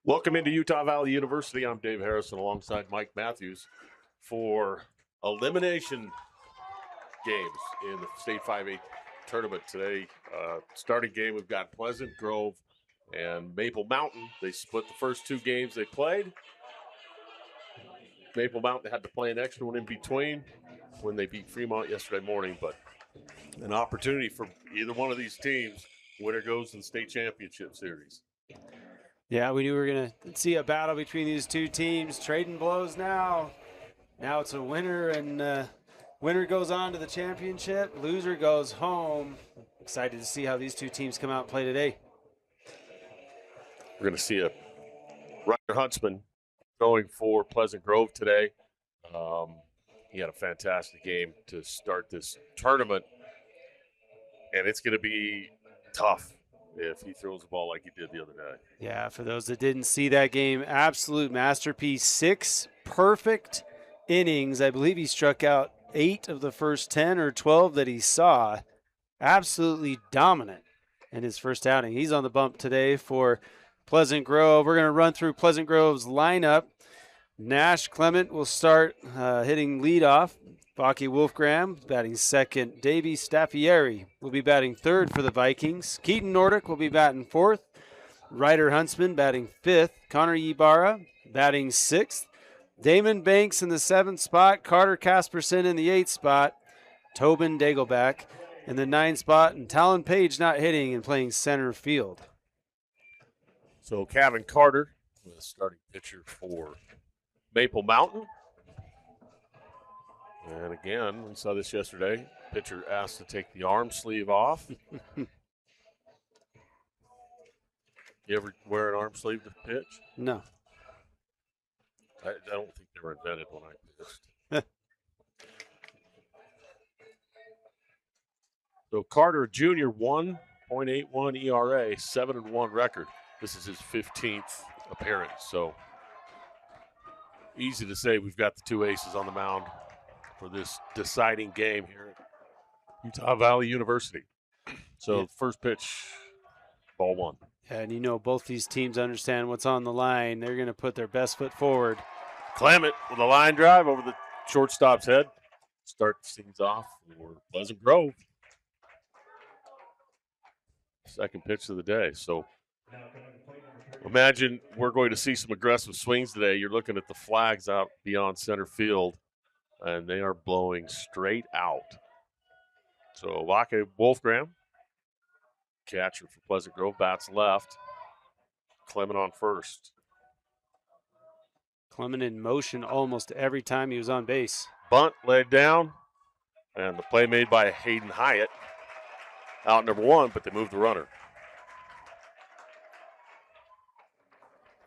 Welcome into Utah Valley University. I'm Dave Harrison alongside Mike Matthews for elimination games in the State 5A tournament today. Starting game, we've got Pleasant Grove and Maple Mountain. They split the first two games they played. Maple Mountain had to play an extra one in between when they beat Fremont yesterday morning, but an opportunity for either one of these teams. Winner goes to the state championship series. Yeah, we knew we were going to see a battle between these two teams. Trading blows now. Now it's a winner, and winner goes on to the championship. Loser goes home. Excited to see how these two teams come out and play today. We're going to see a Ryder Huntsman going for Pleasant Grove today. He had a fantastic game to start this tournament, and it's going to be tough if he throws the ball like he did the other day. Yeah, for those that didn't see that game, absolute masterpiece. 6 perfect innings. I believe he struck out 8 of the first 10 or 12 that he saw. Absolutely dominant in his first outing. He's on the bump today for Pleasant Grove. We're going to run through Pleasant Grove's lineup. Nash Clement will start hitting leadoff. Baki Wolfgram batting second. Davey Staffieri will be batting third for the Vikings. Keaton Nordic will be batting fourth. Ryder Huntsman batting fifth. Connor Ibarra batting sixth. Damon Banks in the 7th spot. Carter Casperson in the 8th spot. Tobin Dagelback in the 9th spot. And Talon Page not hitting and playing center field. So Kevin Carter, the starting pitcher for Maple Mountain. And again, we saw this yesterday. Pitcher asked to take the arm sleeve off. You ever wear an arm sleeve to pitch? No. I don't think they were invented when I pitched. So Carter Jr., 1.81 ERA, 7-1 record. This is his 15th appearance. So easy to say we've got the two aces on the mound for this deciding game here at Utah Valley University. So Yeah. First pitch, ball one. And you know both these teams understand what's on the line. They're going to put their best foot forward. Clement with a line drive over the shortstop's head. Starts things off for Pleasant Grove. Second pitch of the day. So imagine we're going to see some aggressive swings today. You're looking at the flags out beyond center field, and they are blowing straight out. So Waka Wolfgram, catcher for Pleasant Grove, bats left. Clement on first. Clement in motion almost every time he was on base. Bunt laid down, and the play made by Hayden Hyatt. Out number one, but they moved the runner.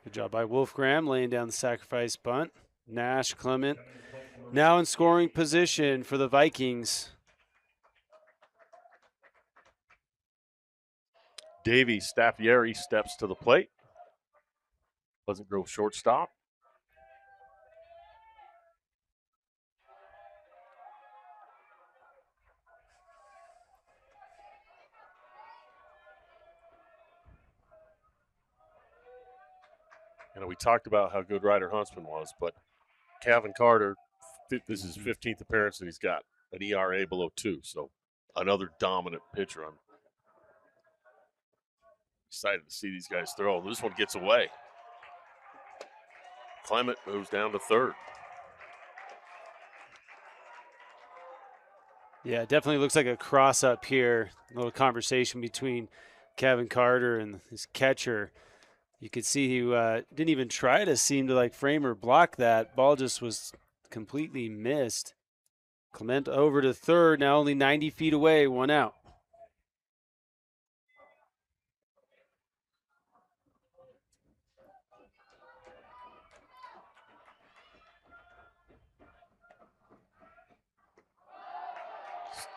Good job by Wolfgram laying down the sacrifice bunt. Nash Clement now in scoring position for the Vikings. Davey Staffieri steps to the plate. Pleasant Grove shortstop. We talked about how good Ryder Huntsman was, but Kevin Carter, this is his 15th appearance, and he's got an ERA below 2, so another dominant pitcher. I'm excited to see these guys throw. This one gets away. Clement moves down to third. Yeah, it definitely looks like a cross up here. A little conversation between Kevin Carter and his catcher. You could see he didn't even try to seem to like frame or block that. Ball just was completely missed. Clement over to third, now only 90 feet away, 1 out.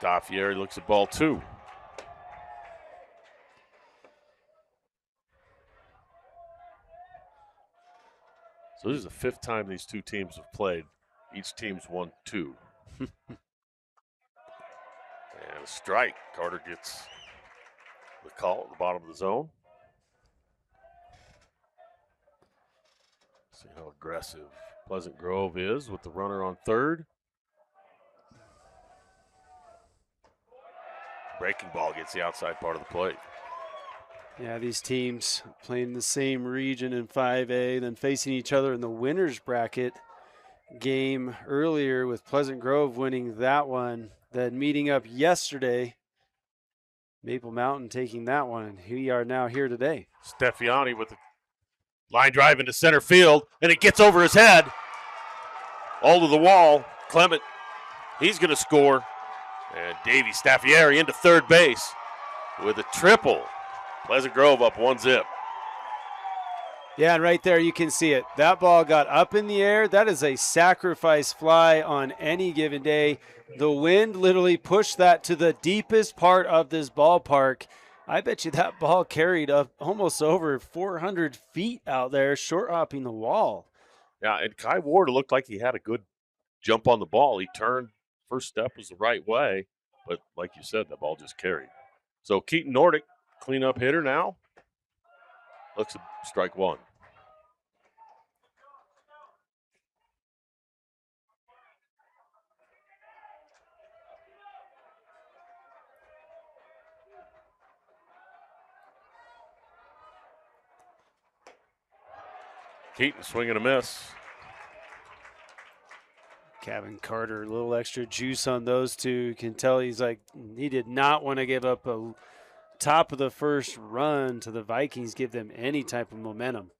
Staffieri looks at ball 2. So this is the 5th time these two teams have played. Each team's won 2. And a strike. Carter gets the call at the bottom of the zone. See how aggressive Pleasant Grove is with the runner on third. Breaking ball gets the outside part of the plate. Yeah, these teams playing the same region in 5A, then facing each other in the winner's bracket game earlier with Pleasant Grove winning that one, then meeting up yesterday. Maple Mountain taking that one, and we are now here today. Steffiani with the line drive into center field, and it gets over his head. All to the wall. Clement, he's going to score. And Davey Staffieri into third base with a triple. Pleasant Grove up 1-0. Yeah, and right there you can see it. That ball got up in the air. That is a sacrifice fly on any given day. The wind literally pushed that to the deepest part of this ballpark. I bet you that ball carried up almost over 400 feet out there, short hopping the wall. Yeah, and Kai Ward looked like he had a good jump on the ball. He turned, first step was the right way, but like you said, the ball just carried. So Keaton Nordic, cleanup hitter now. Looks at strike one. Keaton swinging a miss. Kevin Carter, a little extra juice on those two. You can tell he's like, he did not want to give up a top of the first run to the Vikings, give them any type of momentum.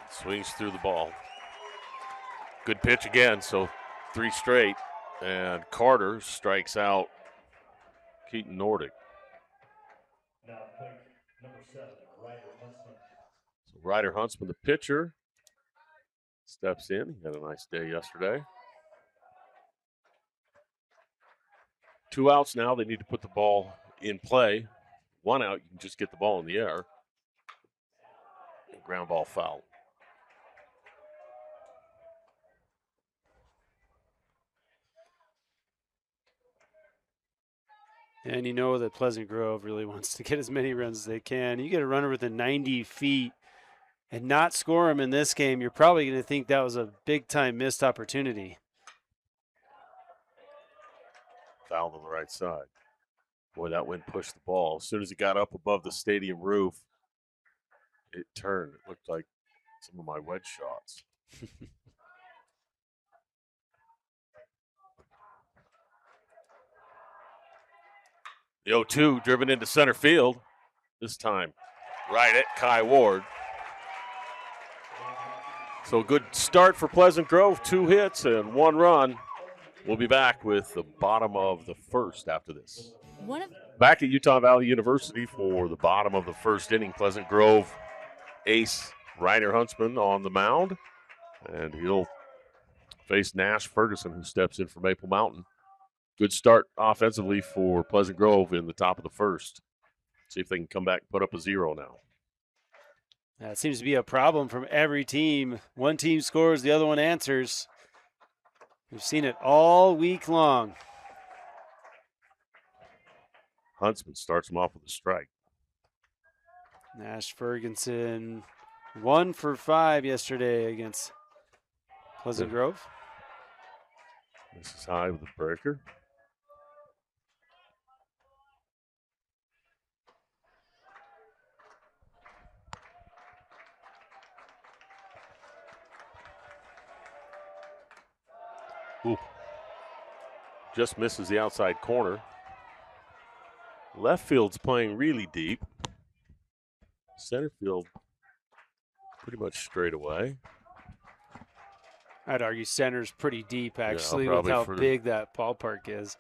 Swings through the ball. Good pitch again, so 3 straight. And Carter strikes out Keaton Nordic. Now, number 7, Ryder Huntsman. So Ryder Huntsman, the pitcher, steps in. He had a nice day yesterday. 2 outs now. They need to put the ball in play. 1 out, you can just get the ball in the air. Ground ball foul. And you know that Pleasant Grove really wants to get as many runs as they can. You get a runner within 90 feet and not score him in this game, you're probably going to think that was a big-time missed opportunity. Foul on the right side. Boy, that wind pushed the ball. As soon as it got up above the stadium roof, it turned. It looked like some of my wedge shots. The 0-2 driven into center field. This time right at Kai Ward. So good start for Pleasant Grove. 2 hits and 1 run. We'll be back with the bottom of the first after this. Back at Utah Valley University for the bottom of the first inning. Pleasant Grove ace Ryder Huntsman on the mound. And he'll face Nash Ferguson, who steps in for Maple Mountain. Good start offensively for Pleasant Grove in the top of the first. See if they can come back and put up a 0 now. That seems to be a problem from every team. One team scores, the other one answers. We've seen it all week long. Huntsman starts him off with a strike. Nash Ferguson 1 for 5 yesterday against Pleasant Grove. This is high with the breaker. Ooh. Just misses the outside corner. Left field's playing really deep. Center field pretty much straight away. I'd argue center's pretty deep, actually, Yeah, with how big that ballpark is.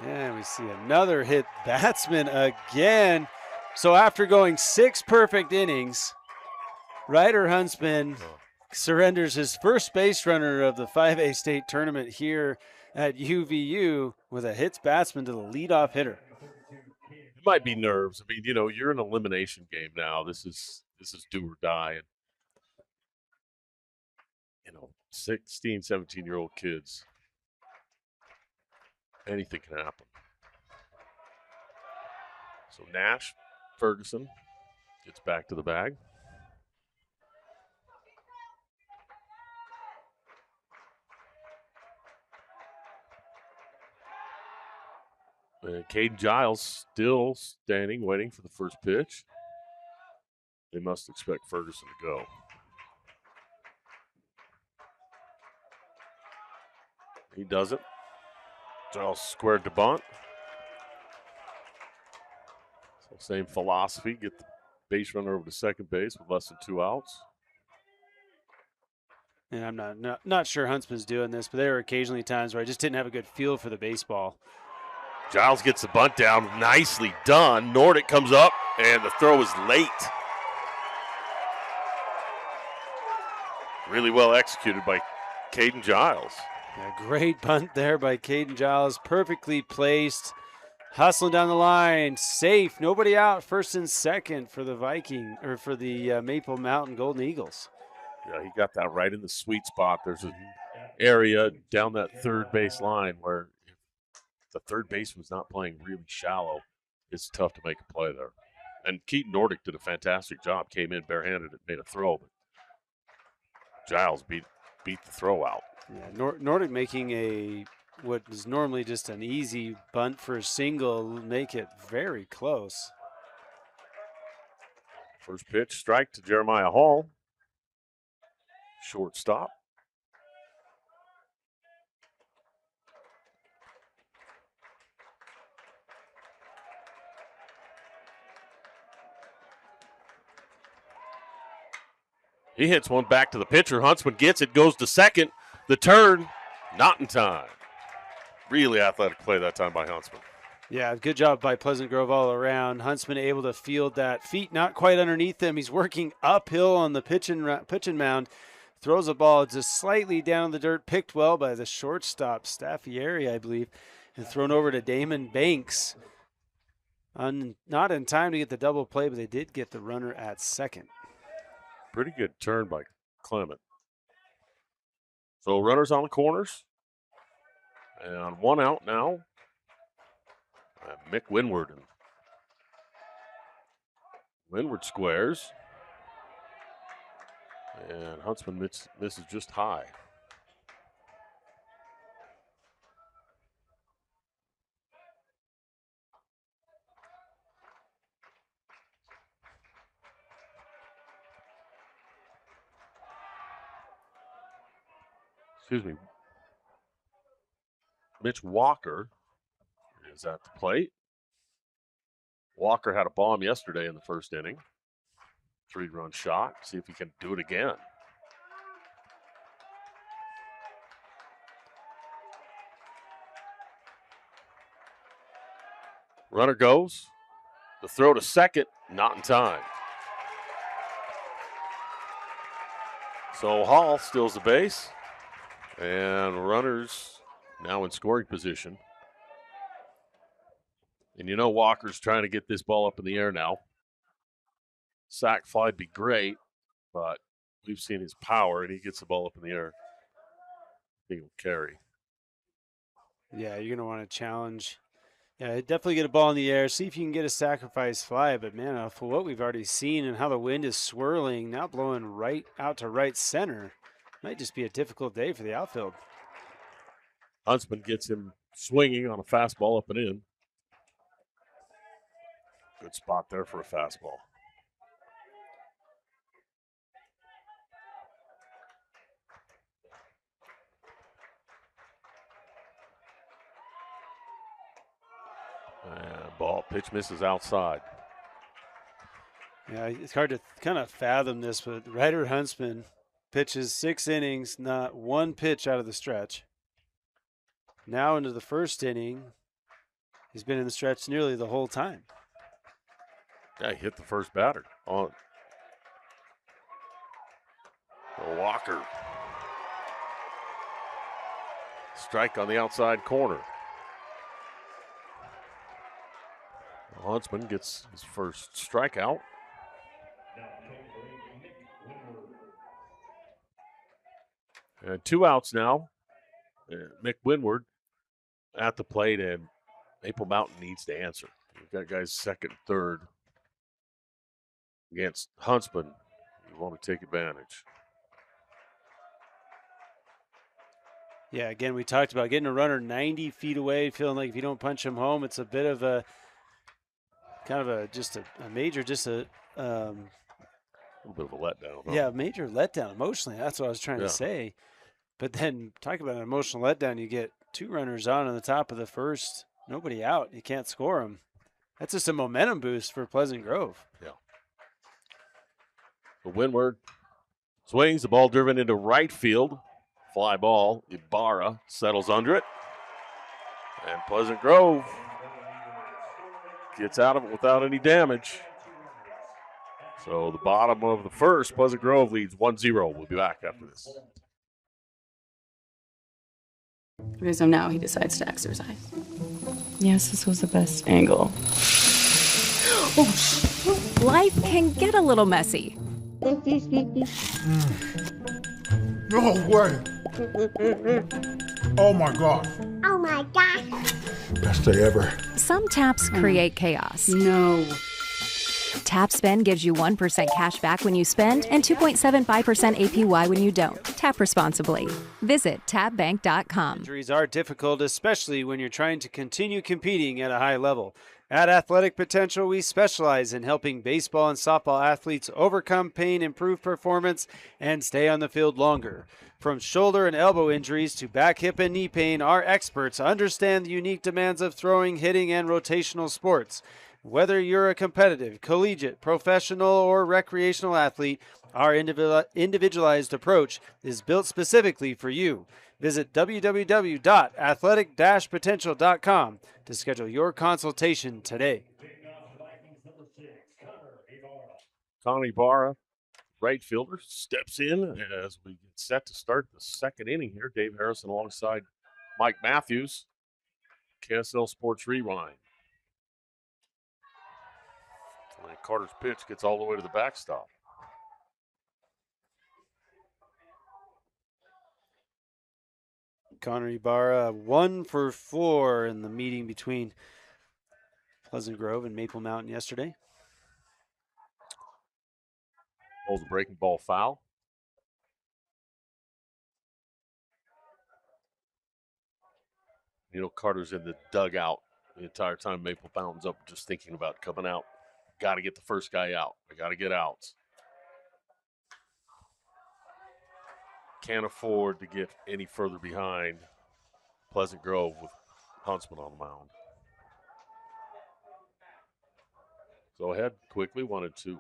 And we see another hit batsman again. So after going 6 perfect innings, Ryder Huntsman surrenders his first base runner of the 5A state tournament here at UVU with a hits batsman to the leadoff hitter. It might be nerves. I mean, you know, you're in an elimination game now. This is do or die. And, you know, 16, 17-year-old kids Anything can happen. So Nash, Ferguson gets back to the bag. And Caden Giles still standing, waiting for the first pitch. They must expect Ferguson to go. He doesn't. Giles squared to bunt. So same philosophy, get the base runner over to second base with less than 2 outs. And I'm not sure Huntsman's doing this, but there were occasionally times where I just didn't have a good feel for the baseball. Giles gets the bunt down. Nicely done. Nordic comes up, and the throw is late. Really well executed by Caden Giles. Yeah, great bunt there by Caden Giles. Perfectly placed. Hustling down the line. Safe. Nobody out. First and second for the Maple Mountain Golden Eagles. Yeah, he got that right in the sweet spot. There's an area down that third base line where if the third baseman's not playing really shallow, it's tough to make a play there. And Keaton Nordic did a fantastic job. Came in barehanded and made a throw, but Giles beat the throw out. Yeah, Nordic making what is normally just an easy bunt for a single, make it very close. First pitch, strike to Jeremiah Hall. Shortstop. He hits one back to the pitcher. Huntsman gets it, goes to second. The turn, not in time. Really athletic play that time by Huntsman. Yeah, good job by Pleasant Grove all around. Huntsman able to field that. Feet not quite underneath him. He's working uphill on the pitching mound. Throws a ball just slightly down the dirt. Picked well by the shortstop, Staffieri, I believe, and thrown over to Damon Banks. Not in time to get the double play, but they did get the runner at second. Pretty good turn by Clement. So runners on the corners. And 1 out now. Mick Windward. Windward squares. And Huntsman misses just high. Excuse me. Mitch Walker is at the plate. Walker had a bomb yesterday in the first inning. 3-run shot. See if he can do it again. Runner goes. The throw to second, not in time. So Hall steals the base. And runners now in scoring position. And you know Walker's trying to get this ball up in the air now. Sack fly'd be great, but we've seen his power, and he gets the ball up in the air. He will carry. Yeah, you're going to want to challenge. Yeah, definitely get a ball in the air. See if you can get a sacrifice fly. But, man, for what we've already seen and how the wind is swirling, now blowing right out to right center, might just be a difficult day for the outfield. Huntsman gets him swinging on a fastball up and in. Good spot there for a fastball. And ball pitch misses outside. Yeah, it's hard to kind of fathom this, but Ryder Huntsman pitches 6 innings, not one pitch out of the stretch. Now into the first inning, he's been in the stretch nearly the whole time. Yeah, he hit the first batter on Walker. Strike on the outside corner. Huntsman gets his first strikeout. And 2 outs now. Mick Windward. at the plate, and Maple Mountain needs to answer. We've got guys second, third against Huntsman. You want to take advantage. Yeah, again, we talked about getting a runner 90 feet away, feeling like if you don't punch him home, it's a bit of a kind of a major, A little bit of a letdown. Huh? yeah, major letdown emotionally. That's what I was trying to say. But then talk about an emotional letdown. You get 2 runners on the top of the first, nobody out. You can't score them. That's just a momentum boost for Pleasant Grove. Yeah. The windward swings, the ball driven into right field. Fly ball. Ibarra settles under it. And Pleasant Grove gets out of it without any damage. So the bottom of the first, Pleasant Grove leads 1-0. We'll be back after this. Okay, so now he decides to exercise. Yes, this was the best angle. Life can get a little messy. No way. Oh my God. Oh my gosh. Best day ever. Some taps create chaos. No. Tap Spend gives you 1% cash back when you spend and 2.75% APY when you don't. Tap responsibly. Visit tapbank.com. Injuries are difficult, especially when you're trying to continue competing at a high level. At Athletic Potential, we specialize in helping baseball and softball athletes overcome pain, improve performance, and stay on the field longer. From shoulder and elbow injuries to back, hip, and knee pain, our experts understand the unique demands of throwing, hitting, and rotational sports. Whether you're a competitive, collegiate, professional, or recreational athlete, our individualized approach is built specifically for you. Visit www.athletic-potential.com to schedule your consultation today. Connor Ibarra, right fielder, steps in as we get set to start the second inning here. Dave Harrison alongside Mike Matthews. KSL Sports Rewind. And Carter's pitch gets all the way to the backstop. Connor Ibarra, 1 for 4 in the meeting between Pleasant Grove and Maple Mountain yesterday. Holds a breaking ball foul. You know, Carter's in the dugout the entire time Maple Mountain's up just thinking about coming out. Got to get the first guy out. I got to get outs. Can't afford to get any further behind Pleasant Grove with Huntsman on the mound. Go ahead quickly, 1-2.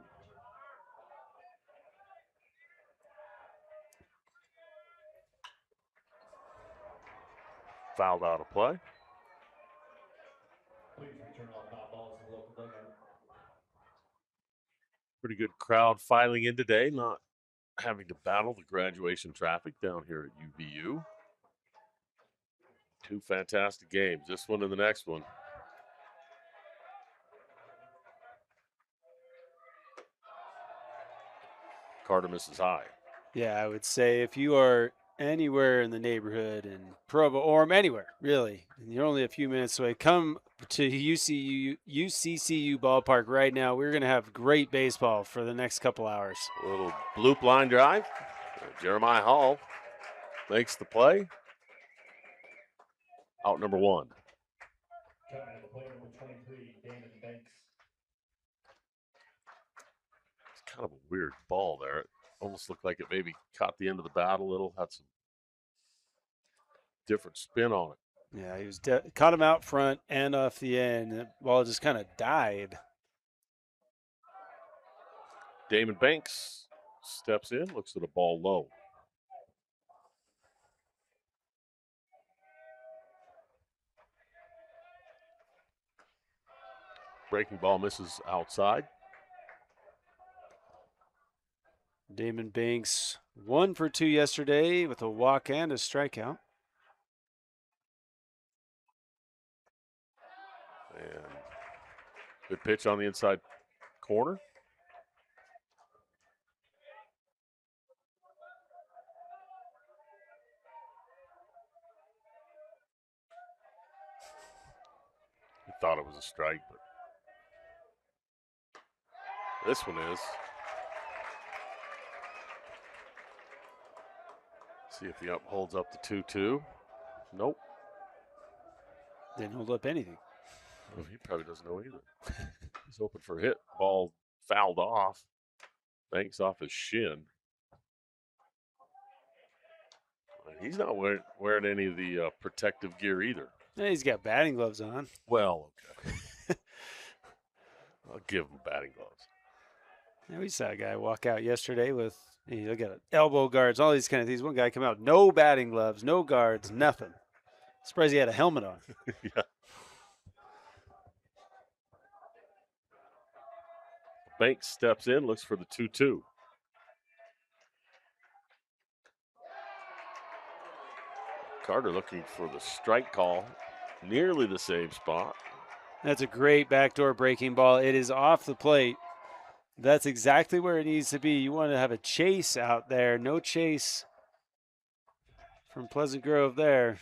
Fouled out of play. Pretty good crowd filing in today, not having to battle the graduation traffic down here at UVU. 2 fantastic games, this one and the next one. Carter misses high. Yeah, I would say if you are anywhere in the neighborhood in Provo or anywhere really, and you're only a few minutes away, come to UCCU ballpark right now. We're going to have great baseball for the next couple hours. A little bloop line drive. Jeremiah Hall makes the play. Out number 1. Coming to the plate, number 23, Damon Banks. It's kind of a weird ball there. It almost looked like it maybe caught the end of the bat a little, had some different spin on it. Yeah, he was caught him out front and off the end. The ball just kind of died. Damon Banks steps in, looks at a ball low. Breaking ball misses outside. Damon Banks 1 for 2 yesterday with a walk and a strikeout. And good pitch on the inside corner. thought it was a strike, but this one is. See if he holds up the 2-2. Nope. Didn't hold up anything. Well, he probably doesn't know either. He's hoping for a hit. Ball fouled off. Banks off his shin. He's not wearing any of the protective gear either. Yeah, he's got batting gloves on. Well, okay. I'll give him batting gloves. Yeah, we saw a guy walk out yesterday with, look at it, elbow guards, all these kind of things. One guy come out, no batting gloves, no guards, nothing. Surprised he had a helmet on. Yeah. Banks steps in, looks for the 2-2. Carter looking for the strike call, nearly the same spot. That's a great backdoor breaking ball. It is off the plate. That's exactly where it needs to be. You want to have a chase out there. No chase from Pleasant Grove there.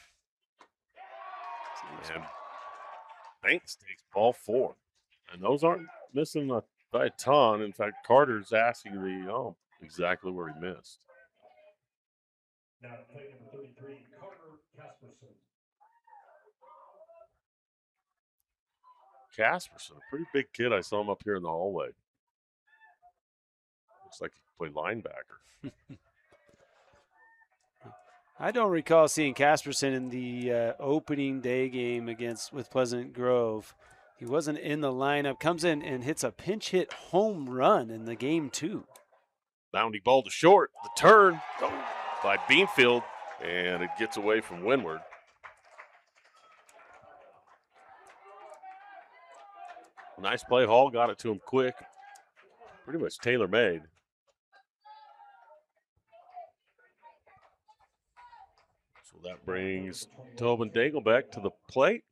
And Banks takes ball 4. And those aren't missing by a ton. In fact, Carter's asking the exactly where he missed. Now play number 33, Carter Casperson. Casperson, a pretty big kid. I saw him up here in the hallway. Looks like he played linebacker. I don't recall seeing Casperson in the opening day game with Pleasant Grove. He wasn't in the lineup. Comes in and hits a pinch hit home run in the game 2. Bounding ball to short. The turn by Beanfield, and it gets away from Windward. Nice play. Hall got it to him quick. Pretty much tailor-made. So that brings Tobin Daigle back to the plate.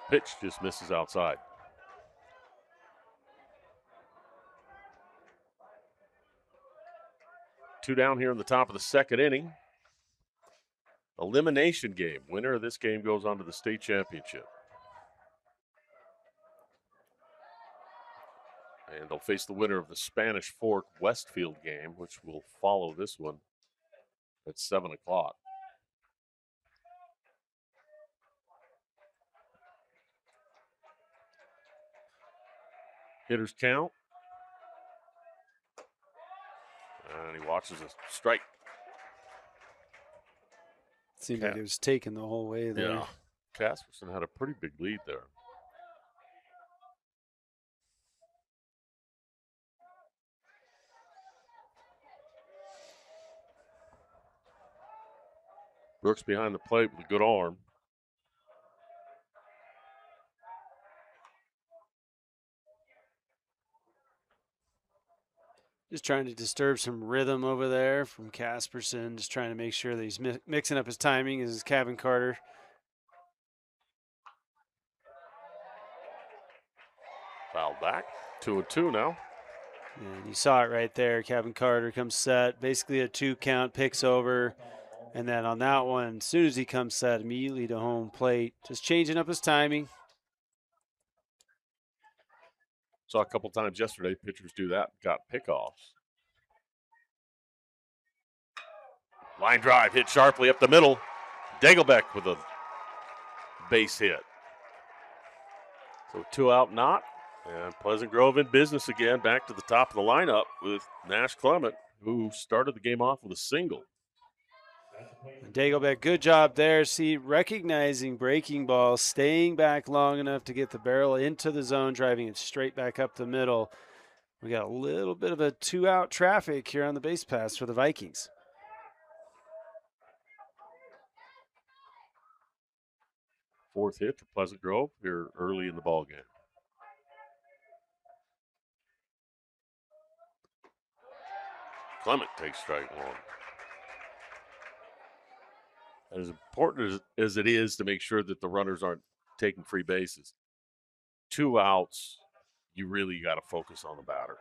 Pitch just misses outside. Two down here in the top of the second inning. Elimination game. Winner of this game goes on to the state championship. And they'll face the winner of the Spanish Fork Westfield game, which will follow this one at 7 o'clock. Hitters count. And he watches a strike. Seemed like it was taken the whole way there. Yeah. Casperson had a pretty big lead there. Brooks behind the plate with a good arm. Just trying to disturb some rhythm over there from Casperson. Just trying to make sure that he's mixing up his timing as Kevin Carter. Fouled back. 2-2 now. And you saw it right there. Kevin Carter comes set. Basically a 2 count, picks over. And then on that one, as soon as he comes set, immediately to home plate. Just changing up his timing. Saw a couple times yesterday pitchers do that, got pickoffs. Line drive hit sharply up the middle. Dagelbeck with a base hit. So 2 out, not. And Pleasant Grove in business again, back to the top of the lineup with Nash Clement, who started the game off with a single. Dagelbeck, good job there. See, recognizing breaking ball, staying back long enough to get the barrel into the zone, driving it straight back up the middle. We got a little bit of a 2-out traffic here on the base pass for the Vikings. Fourth hit for Pleasant Grove here early in the ball game. Clement takes strike 1. As important as it is to make sure that the runners aren't taking free bases. 2 outs, you really got to focus on the batter.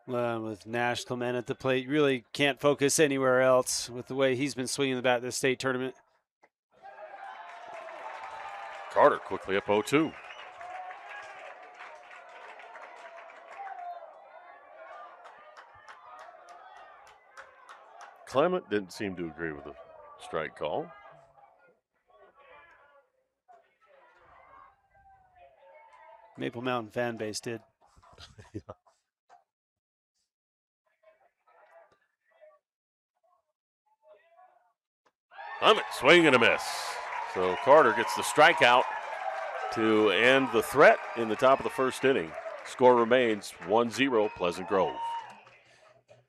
Well, with Nash Clement at the plate, you really can't focus anywhere else with the way he's been swinging the bat this state tournament. Carter quickly up 0-2. Clement didn't seem to agree with the strike call. Maple Mountain fan base did. Yeah. Clement swing and a miss. So Carter gets the strikeout to end the threat in the top of the first inning. Score remains 1-0 Pleasant Grove.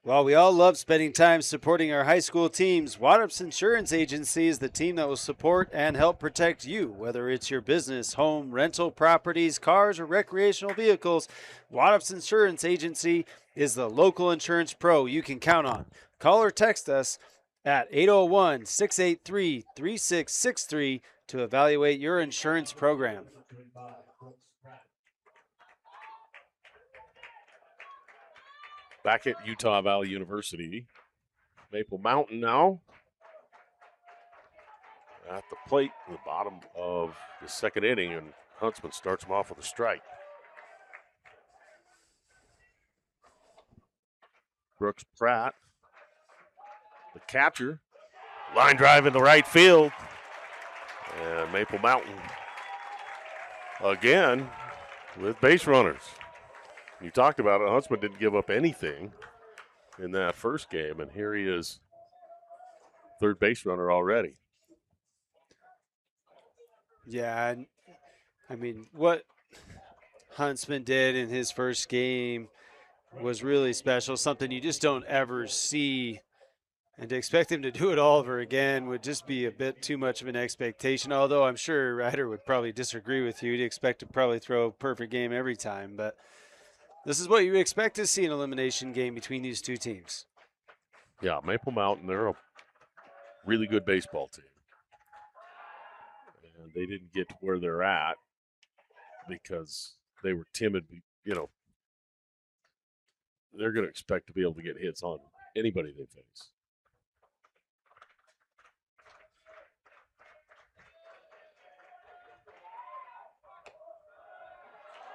While we all love spending time supporting our high school teams, Waddup's Insurance Agency is the team that will support and help protect you. Whether it's your business, home, rental properties, cars, or recreational vehicles, Waddup's Insurance Agency is the local insurance pro you can count on. Call or text us at 801-683-3663 to evaluate your insurance program. Back at Utah Valley University, Maple Mountain now at the plate in the bottom of the second inning, and Huntsman starts him off with a strike. Brooks Pratt, the catcher, line drive in the right field, and Maple Mountain again with base runners. You talked about it. Huntsman didn't give up anything in that first game, and here he is, third base runner already. Yeah, I mean, what Huntsman did in his first game was really special, something you just don't ever see. And to expect him to do it all over again would just be a bit too much of an expectation, although I'm sure Ryder would probably disagree with you. He'd expect to probably throw a perfect game every time, but this is what you expect to see in an elimination game between these two teams. Yeah, Maple Mountain, they're a really good baseball team. And they didn't get to where they're at because they were timid. You know, they're going to expect to be able to get hits on anybody they face.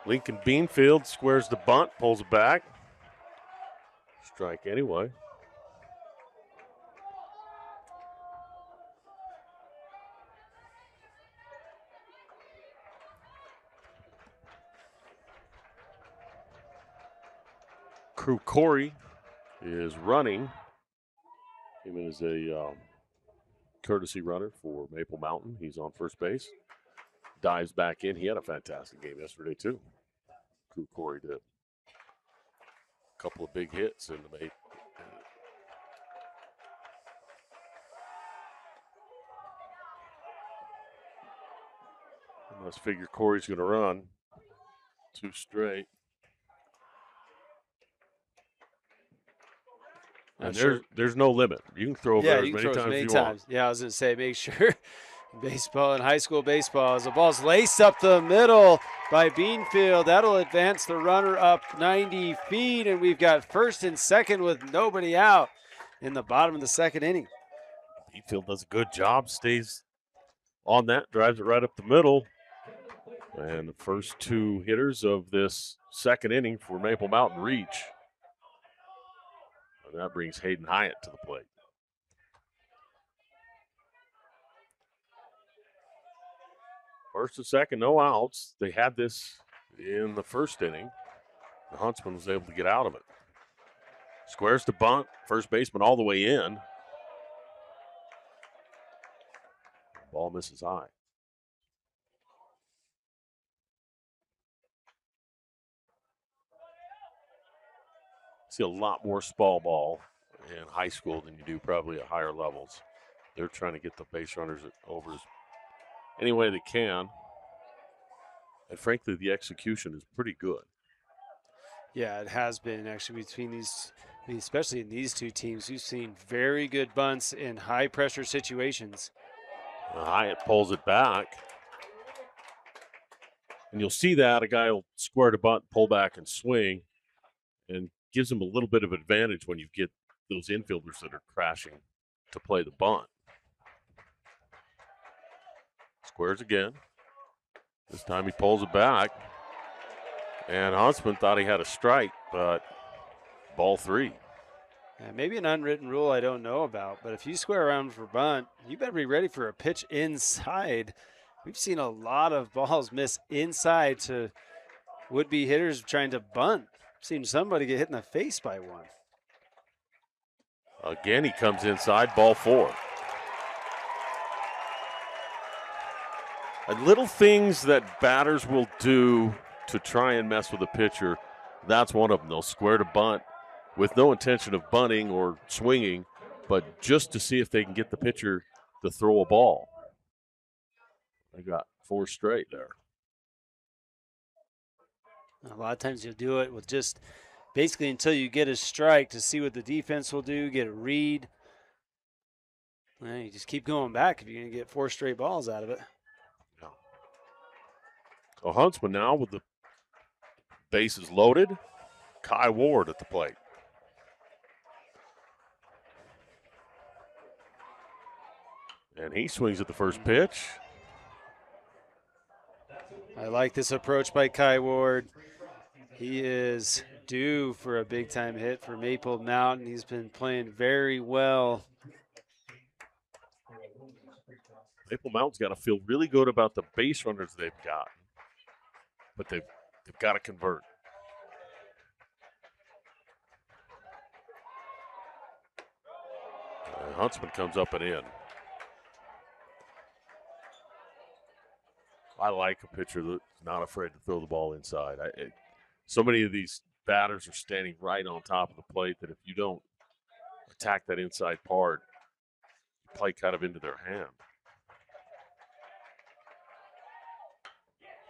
Lincoln Beanfield squares the bunt, pulls it back. Strike anyway. Crew Corey is running. Him is a courtesy runner for Maple Mountain. He's on first base. Dives back in. He had a fantastic game yesterday, too. Crew Corey did. A couple of big hits in the Maple. I must figure Corey's going to run 2 straight. And there's no limit. You can throw over there as many times as you want. Yeah, I was going to say, make sure baseball and high school baseball, as the ball's laced up the middle by Beanfield. That'll advance the runner up 90 feet, and we've got first and second with nobody out in the bottom of the second inning. Beanfield does a good job, stays on that, drives it right up the middle. And the first 2 hitters of this second inning for Maple Mountain reach. And that brings Hayden Hyatt to the plate. First and second, no outs. They had this in the first inning. The Huntsman was able to get out of it. Squares the bunt, first baseman all the way in. Ball misses high. See a lot more small ball in high school than you do probably at higher levels. They're trying to get the base runners over any way they can. And frankly, the execution is pretty good. Yeah, it has been actually between these, especially in these two teams. We've seen very good bunts in high pressure situations. Hyatt pulls it back. And you'll see that a guy will square to bunt, pull back, and swing, and gives him a little bit of advantage when you get those infielders that are crashing to play the bunt. Squares again. This time he pulls it back. And Huntsman thought he had a strike, but ball 3. Yeah, maybe an unwritten rule I don't know about, but if you square around for bunt, you better be ready for a pitch inside. We've seen a lot of balls miss inside to would-be hitters trying to bunt. Seen somebody get hit in the face by one. Again, he comes inside, ball 4. And little things that batters will do to try and mess with a pitcher, that's one of them. They'll square to bunt with no intention of bunting or swinging, but just to see if they can get the pitcher to throw a ball. They got 4 straight there. A lot of times you'll do it with just basically until you get a strike to see what the defense will do, get a read. Well, you just keep going back if you're going to get 4 straight balls out of it. Yeah. So Huntsman now with the bases loaded. Kai Ward at the plate. And he swings at the first pitch. I like this approach by Kai Ward. He is due for a big-time hit for Maple Mountain. He's been playing very well. Maple Mountain's got to feel really good about the base runners they've got, but they've got to convert. Huntsman comes up and in. I like a pitcher that's not afraid to throw the ball inside. So many of these batters are standing right on top of the plate that if you don't attack that inside part, you play kind of into their hand.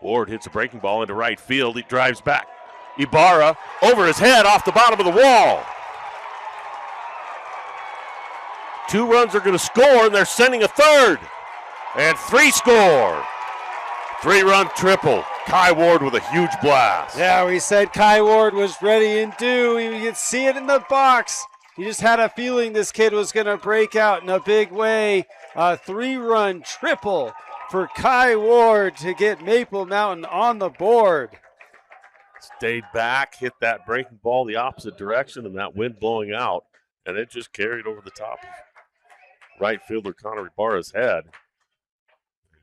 Ward hits a breaking ball into right field. He drives back. Ibarra over his head off the bottom of the wall. 2 runs are going to score, and they're sending a third. And 3 score. 3-run triple. Kai Ward with a huge blast. Yeah, we said Kai Ward was ready and due. You could see it in the box. He just had a feeling this kid was going to break out in a big way. A 3-run triple for Kai Ward to get Maple Mountain on the board. Stayed back, hit that breaking ball the opposite direction, and that wind blowing out, and it just carried over the top of right fielder Connor Ibarra's head.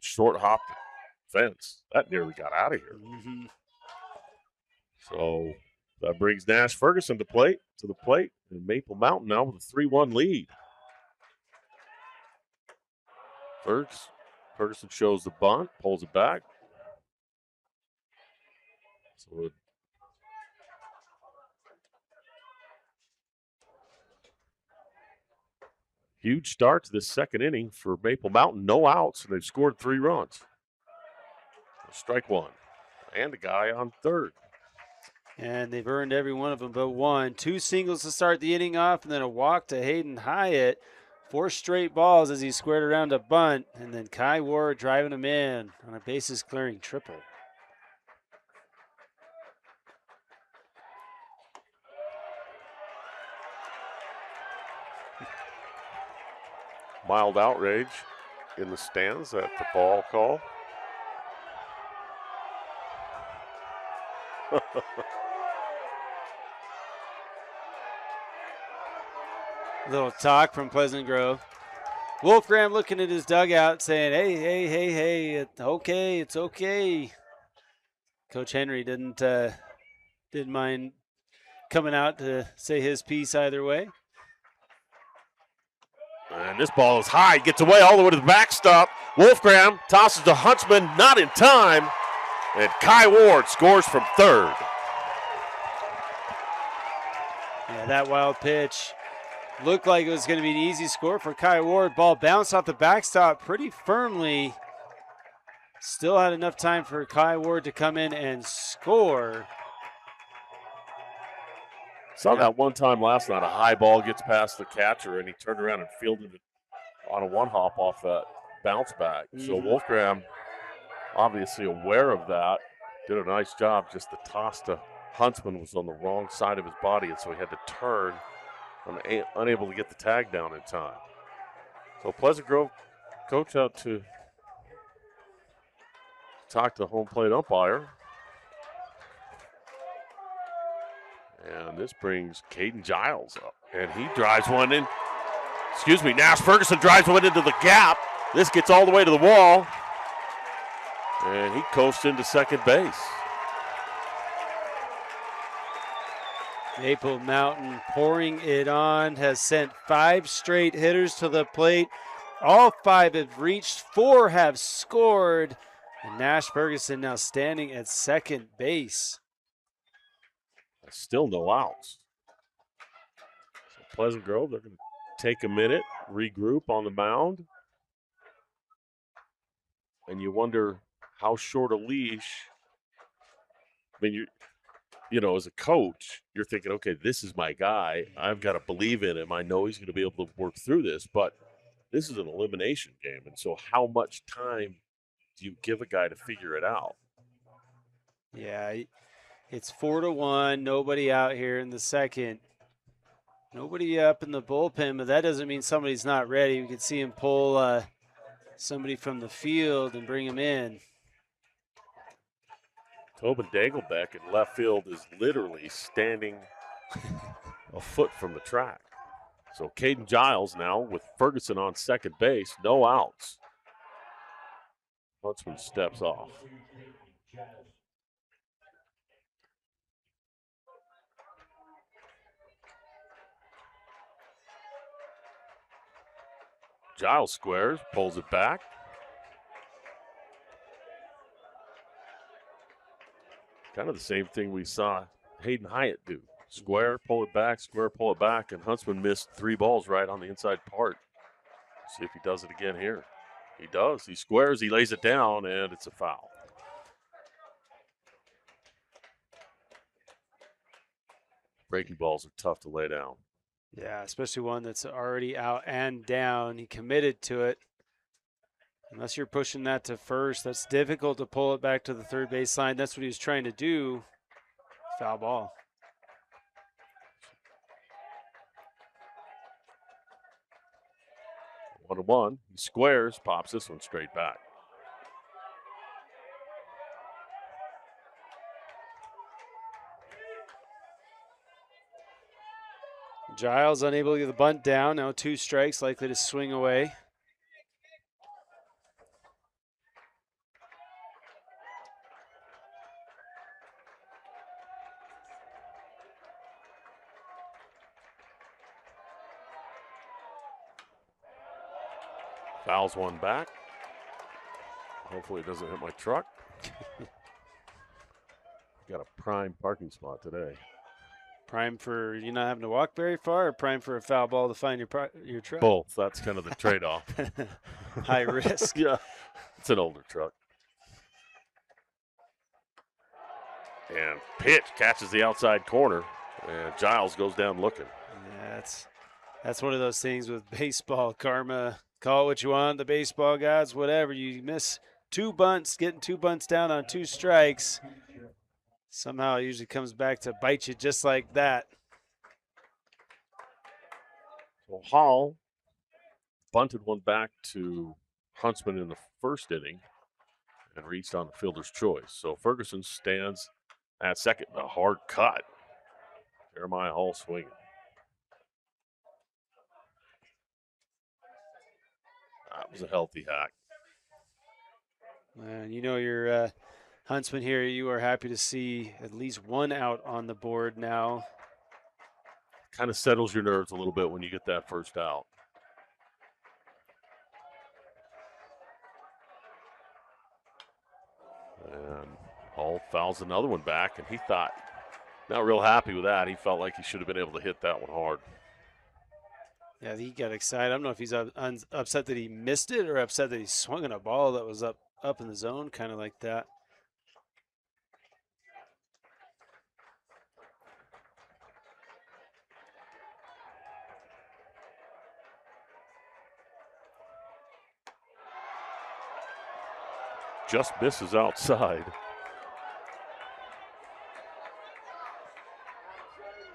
Short hopped the fence. That nearly got out of here. Mm-hmm. So that brings Nash Ferguson to the plate, and Maple Mountain now with a 3-1 lead. Ferguson shows the bunt, pulls it back. So huge start to this second inning for Maple Mountain. No outs, and they've scored 3 runs. Strike 1. And a guy on third. And they've earned every one of them but one. 2 singles to start the inning off, and then a walk to Hayden Hyatt. 4 straight balls as he squared around a bunt, and then Kai Ward driving him in on a bases-clearing triple. Mild outrage in the stands at the ball call. Little talk from Pleasant Grove. Wolfgram looking at his dugout saying, hey, it's okay. Coach Henry didn't mind coming out to say his piece either way. And this ball is high, gets away all the way to the backstop. Wolfgram tosses to Huntsman, not in time. And Kai Ward scores from third. Yeah, that wild pitch looked like it was going to be an easy score for Kai Ward. Ball bounced off the backstop pretty firmly. Still had enough time for Kai Ward to come in and score. Saw that one time last night, a high ball gets past the catcher, and he turned around and fielded it on a 1-hop off that bounce back. So Mhm. Wolfgram, obviously aware of that, did a nice job. Just the toss to Huntsman was on the wrong side of his body, and so he had to turn, unable to get the tag down in time. So Pleasant Grove coach out to talk to the home plate umpire. And this brings Caden Giles up, and he drives one in. Excuse me, Nash Ferguson drives one into the gap. This gets all the way to the wall, and he coasts into second base. Maple Mountain pouring it on, has sent 5 straight hitters to the plate. All 5 have reached, 4 have scored. And Nash Ferguson now standing at second base. Still no outs. So Pleasant Grove, they're going to take a minute, regroup on the mound. And you wonder how short a leash. I mean, you know, as a coach, you're thinking, okay, this is my guy. I've got to believe in him. I know he's going to be able to work through this, but this is an elimination game. And so how much time do you give a guy to figure it out? Yeah, it's 4-1. Nobody out here in the second. Nobody up in the bullpen, but that doesn't mean somebody's not ready. We can see him pull somebody from the field and bring him in. Tobin Danglebeck in left field is literally standing a foot from the track. So Caden Giles now with Ferguson on second base, no outs. Huntsman steps off. Giles squares, pulls it back. Kind of the same thing we saw Hayden Hyatt do. Square, pull it back, and Huntsman missed 3 balls right on the inside part. See if he does it again here. He does. He squares, he lays it down, and it's a foul. Breaking balls are tough to lay down. Yeah, especially one that's already out and down. He committed to it. Unless you're pushing that to first, that's difficult to pull it back to the third base line. That's what he was trying to do. Foul ball. One to one. He squares, pops this one straight back. Giles unable to get the bunt down. Now 2 strikes, likely to swing away. Fouls one back. Hopefully it doesn't hit my truck. Got a prime parking spot today. Prime for you not having to walk very far, or prime for a foul ball to find your truck? Both. That's kind of the trade-off. High risk. Yeah, it's an older truck. And pitch catches the outside corner, and Giles goes down looking. Yeah, that's one of those things with baseball karma. Call it what you want, the baseball gods, whatever. You miss 2 bunts, getting 2 bunts down on 2 strikes. Somehow it usually comes back to bite you just like that. So Hall bunted one back to Huntsman in the first inning and reached on the fielder's choice. So Ferguson stands at second. A hard cut. Jeremiah Hall swinging. That was a healthy hack. And you know your Huntsman here, you are happy to see at least 1 out on the board now. Kind of settles your nerves a little bit when you get that first out. And Hall fouls another one back, and he thought, not real happy with that. He felt like he should have been able to hit that one hard. Yeah, he got excited. I don't know if he's upset that he missed it or upset that he swung on a ball that was up in the zone, kind of like that. just misses outside.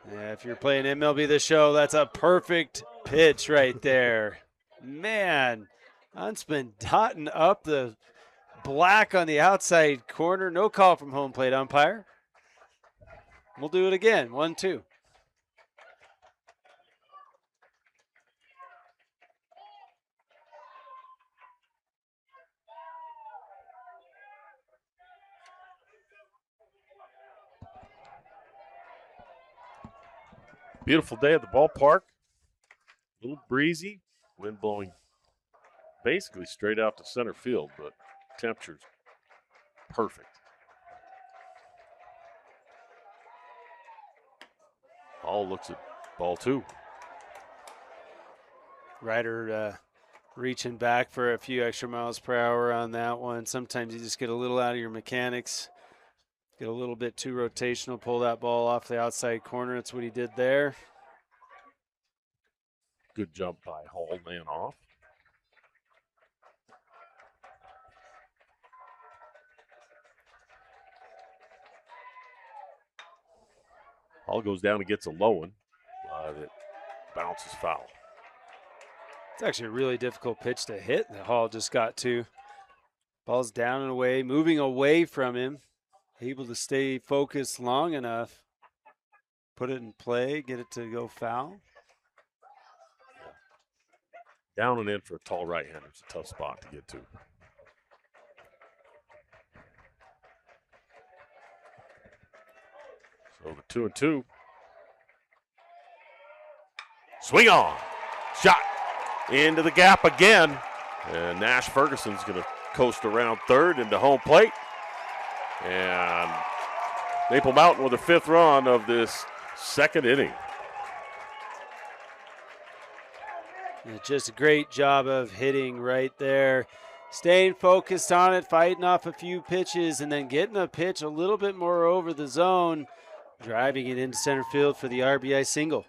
Yeah, if you're playing MLB The Show, that's a perfect pitch right there. Man, Huntsman dotting up the black on the outside corner. No call from home plate umpire. We'll do it again. 1-2. Beautiful day at the ballpark. A little breezy, wind blowing basically straight out to center field, but temperature's perfect. Hall looks at ball 2. Ryder reaching back for a few extra miles per hour on that one. Sometimes you just get a little out of your mechanics, get a little bit too rotational, pull that ball off the outside corner. That's what he did there. Good jump by Hall, laying off. Hall goes down and gets a low one that bounces foul. It's actually a really difficult pitch to hit that Hall just got to. Ball's down and away, moving away from him. Able to stay focused long enough. Put it in play, get it to go foul. Down and in for a tall right-hander. It's a tough spot to get to. So the 2-2. Swing on. Shot into the gap again. And Nash Ferguson's going to coast around third into home plate. And Maple Mountain with the 5th run of this second inning. Yeah, just a great job of hitting right there. Staying focused on it, fighting off a few pitches, and then getting a pitch a little bit more over the zone, driving it into center field for the RBI single.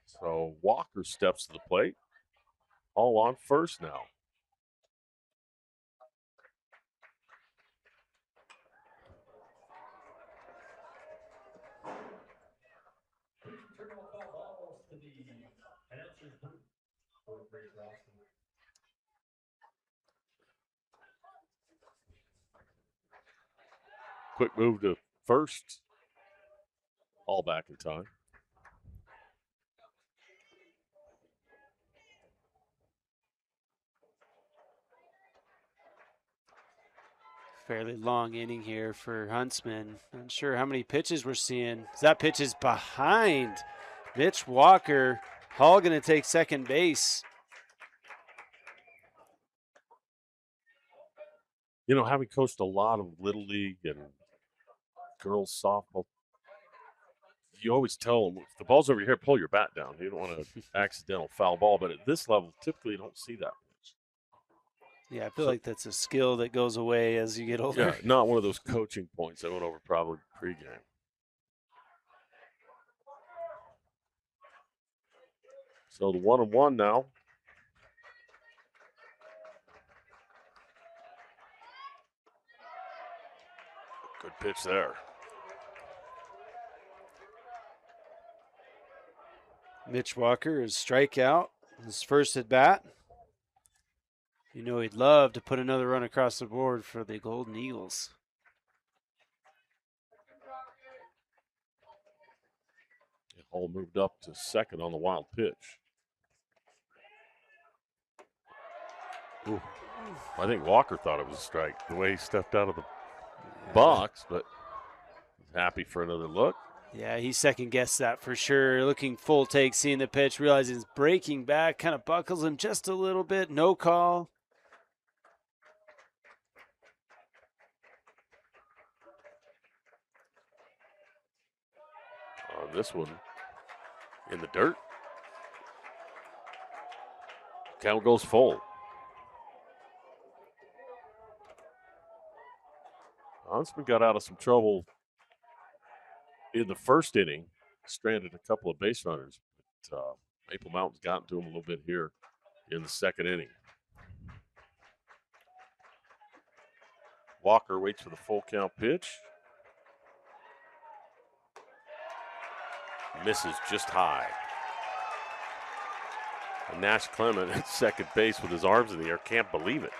So Walker steps to the plate. All on first now. Quick move to first. All back in time. Fairly long inning here for Huntsman. Not sure how many pitches we're seeing. That pitch is behind Mitch Walker. Hall going to take second base. You know, having coached a lot of Little League and girls softball, you always tell them, if the ball's over here, pull your bat down. You don't want an accidental foul ball. But at this level, typically you don't see that much. Yeah, I feel like that's a skill that goes away as you get older. Yeah, not one of those coaching points I went over probably pregame. So the 1-1 now. Good pitch there. Mitch Walker is strikeout, his first at bat. You know he'd love to put another run across the board for the Golden Eagles. Hall moved up to second on the wild pitch. Ooh. I think Walker thought it was a strike the way he stepped out of the box, but happy for another look. Yeah, he second-guessed that for sure. Looking full take, seeing the pitch, realizing it's breaking back, kind of buckles him just a little bit. No call. On this one, in the dirt. Count goes full. Huntsman got out of some trouble in the first inning, stranded a couple of base runners. But Maple Mountain's gotten to him a little bit here in the second inning. Walker waits for the full count pitch. Misses just high. And Nash Clement at second base with his arms in the air. Can't believe it.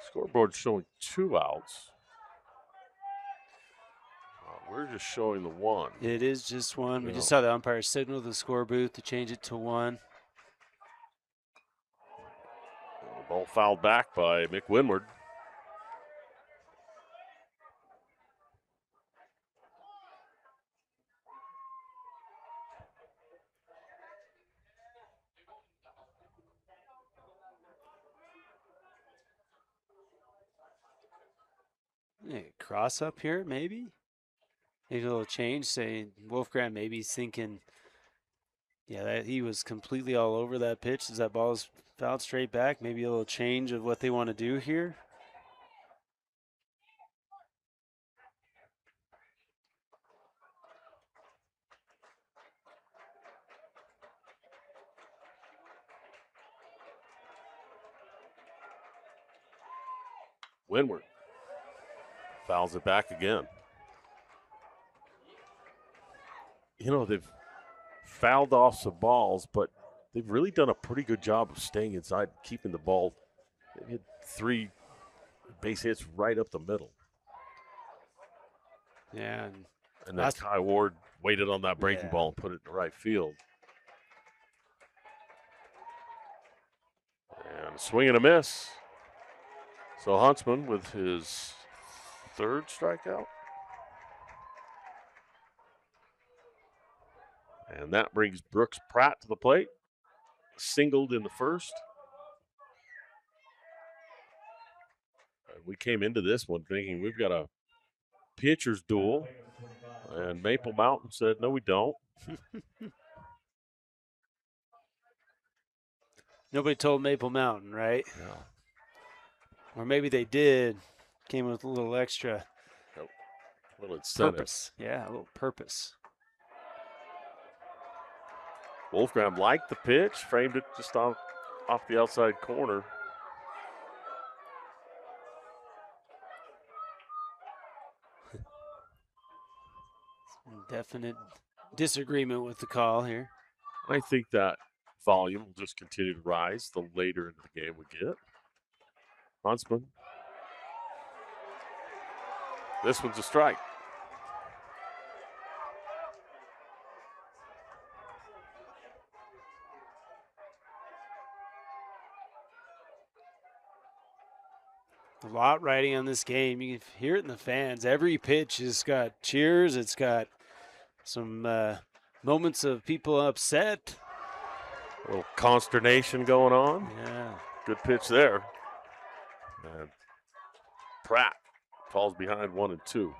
Scoreboard showing 2 outs. We're just showing the one. It is just one. We Yeah. just saw the umpire signal the score booth to change it to 1. The ball fouled back by Mick Winward. Hey, cross up here, maybe? Maybe a little change. Say Wolfgram maybe he's thinking, yeah, that he was completely all over that pitch as that ball is fouled straight back. Maybe a little change of what they want to do here. Winward fouls it back again. You know, they've fouled off some balls, but they've really done a pretty good job of staying inside, keeping the ball. They've hit 3 base hits right up the middle. Yeah. And then Kai Ward waited on that breaking ball and put it in the right field. And a swing and a miss. So Huntsman with his 3rd strikeout. And that brings Brooks Pratt to the plate. Singled in the first. And we came into this one thinking we've got a pitcher's duel. And Maple Mountain said, no, we don't. Nobody told Maple Mountain, right? Yeah. Or maybe they did. Came with a little extra A little incentive. purpose. Yeah, a little purpose. Wolfgram liked the pitch, framed it just off the outside corner. Definite disagreement with the call here. I think that volume will just continue to rise the later into the game we get. Huntsman. This one's a strike. A lot riding on this game. You can hear it in the fans. Every pitch has got cheers. It's got some moments of people upset. A little consternation going on. Yeah. Good pitch there. And Pratt falls behind 1 and 2.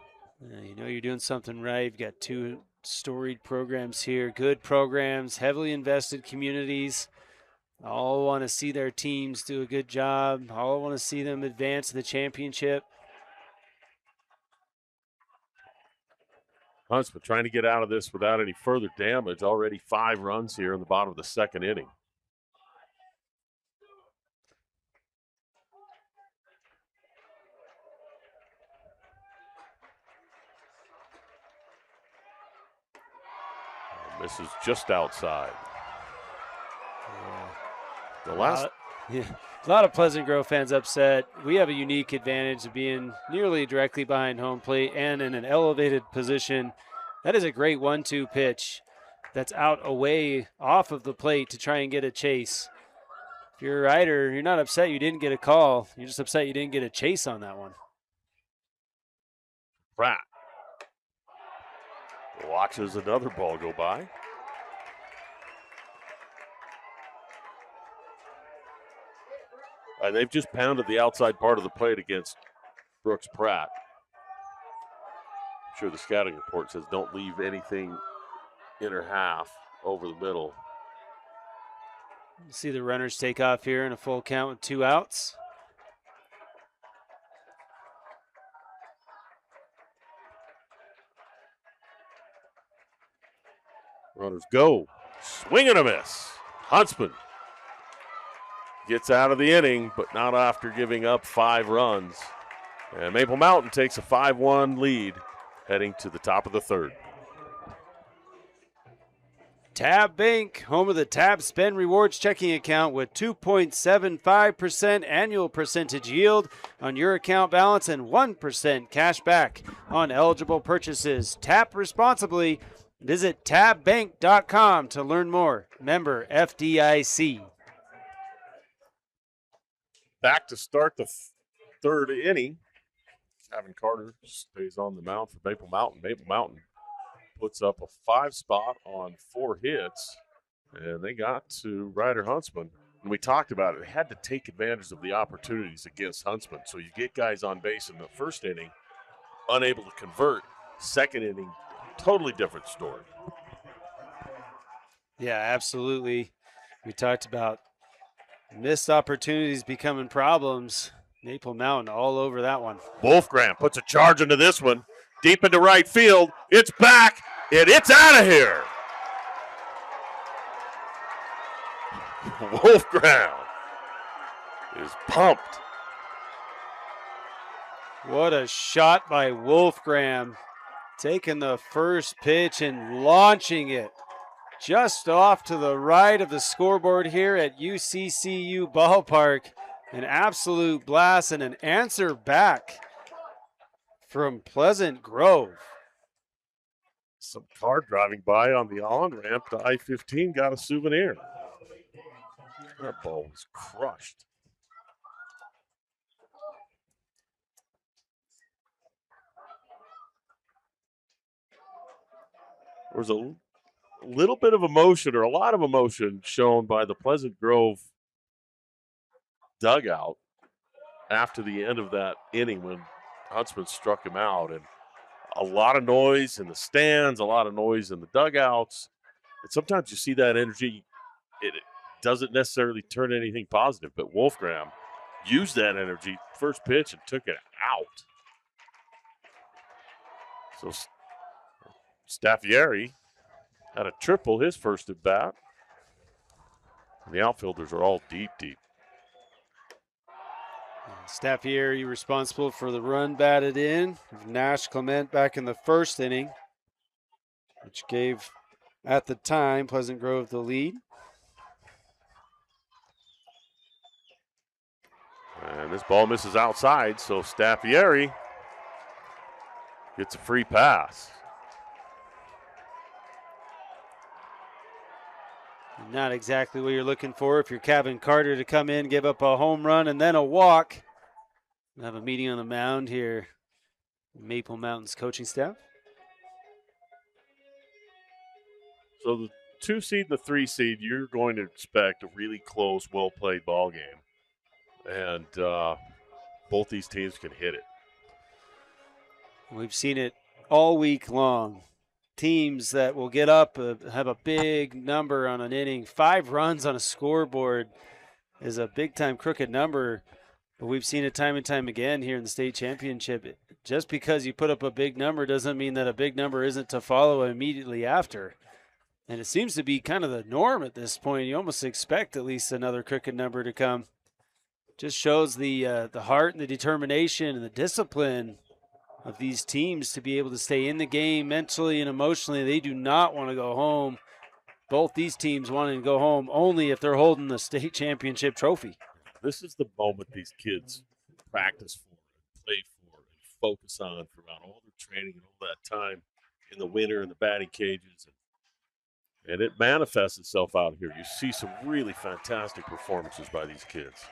You know you're doing something right. You've got 2 storied programs here. Good programs, heavily invested communities. All want to see their teams do a good job. All want to see them advance to the championship. Huntsman trying to get out of this without any further damage. Already 5 runs here in the bottom of the second inning. Misses just outside. The last. A lot of Pleasant Grove fans upset. We have a unique advantage of being nearly directly behind home plate and in an elevated position. That is a great 1-2 pitch that's out away off of the plate to try and get a chase. If you're a rider, you're not upset you didn't get a call. You're just upset you didn't get a chase on that one. Pratt watches another ball go by. And they've just pounded the outside part of the plate against Brooks Pratt. I'm sure the scouting report says don't leave anything inner half over the middle. See the runners take off here in a full count with 2 outs. Runners go. Swing and a miss. Huntsman gets out of the inning, but not after giving up 5 runs. And Maple Mountain takes a 5-1 lead heading to the top of the 3rd. Tab Bank, home of the Tab Spend Rewards checking account with 2.75% annual percentage yield on your account balance and 1% cash back on eligible purchases. Tap responsibly. Visit tabbank.com to learn more. Member FDIC. Back to start the 3rd inning. Kevin Carter stays on the mound for Maple Mountain. Maple Mountain puts up a 5 spot on 4 hits, and they got to Ryder Huntsman. And we talked about it. They had to take advantage of the opportunities against Huntsman. So you get guys on base in the 1st inning, unable to convert. 2nd inning, totally different story. Yeah, absolutely. We talked about missed opportunities becoming problems. Maple Mountain all over that one. Wolfgram puts a charge into this one. Deep into right field. It's back, and it's out of here. Wolfgram is pumped. What a shot by Wolfgram. Taking the first pitch and launching it just off to the right of the scoreboard here at UCCU Ballpark. An absolute blast and an answer back from Pleasant Grove. Some car driving by on the on-ramp to I-15 got a souvenir. That ball was crushed. There was a little bit of emotion, or a lot of emotion, shown by the Pleasant Grove dugout after the end of that inning when Huntsman struck him out. And a lot of noise in the stands, a lot of noise in the dugouts. And sometimes you see that energy, it doesn't necessarily turn anything positive, but Wolfgram used that energy first pitch and took it out. So Staffieri had a triple his first at bat. And the outfielders are all deep. Staffieri responsible for the run batted in. Nash Clement back in the 1st inning, which gave, at the time, Pleasant Grove the lead. And this ball misses outside, so Staffieri gets a free pass. Not exactly what you're looking for if you're Kevin Carter to come in, give up a home run and then a walk. We'll have a meeting on the mound here. Maple Mountain's coaching staff. So the 2 seed and the 3 seed, you're going to expect a really close, well-played ball game. And both these teams can hit it. We've seen it all week long. Teams that will get up, have a big number on an inning. 5 runs on a scoreboard is a big-time crooked number. But we've seen it time and time again here in the state championship. Just because you put up a big number doesn't mean that a big number isn't to follow immediately after. And it seems to be kind of the norm at this point. You almost expect at least another crooked number to come. Just shows the heart and the determination and the discipline of these teams to be able to stay in the game mentally and emotionally. They do not want to go home. Both these teams wanting to go home only if they're holding the state championship trophy. This is the moment these kids practice for and play for and focus on throughout all their training and all that time in the winter in the batting cages. And it manifests itself out here. You see some really fantastic performances by these kids.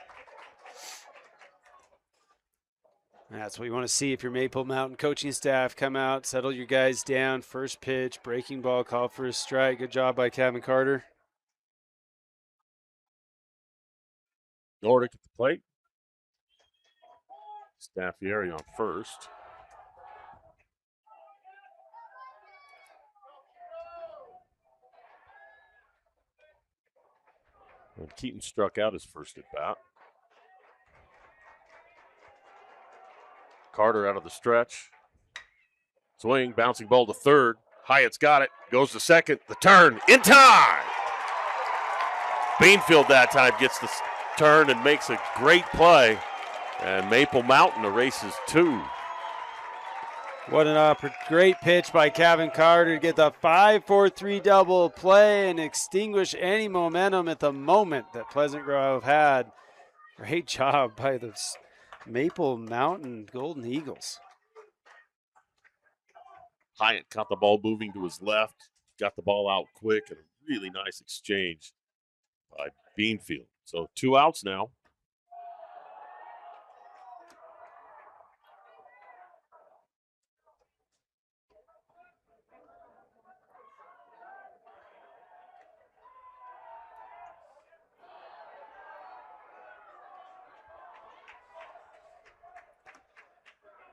That's what you want to see if you're Maple Mountain coaching staff. Come out, settle your guys down. First pitch, breaking ball, call for a strike. Good job by Kevin Carter. Nordic at the plate. Staffieri on first. And Keaton struck out his first at bat. Carter out of the stretch. Swing, bouncing ball to third. Hyatt's got it. Goes to second. The turn in time. Beanfield that time gets the turn and makes a great play. And Maple Mountain erases 2. What great pitch by Kevin Carter to get the 5-4-3 double play and extinguish any momentum at the moment that Pleasant Grove had. Great job by the Maple Mountain Golden Eagles. Hyatt caught the ball moving to his left, got the ball out quick, and a really nice exchange by Beanfield. So 2 outs now.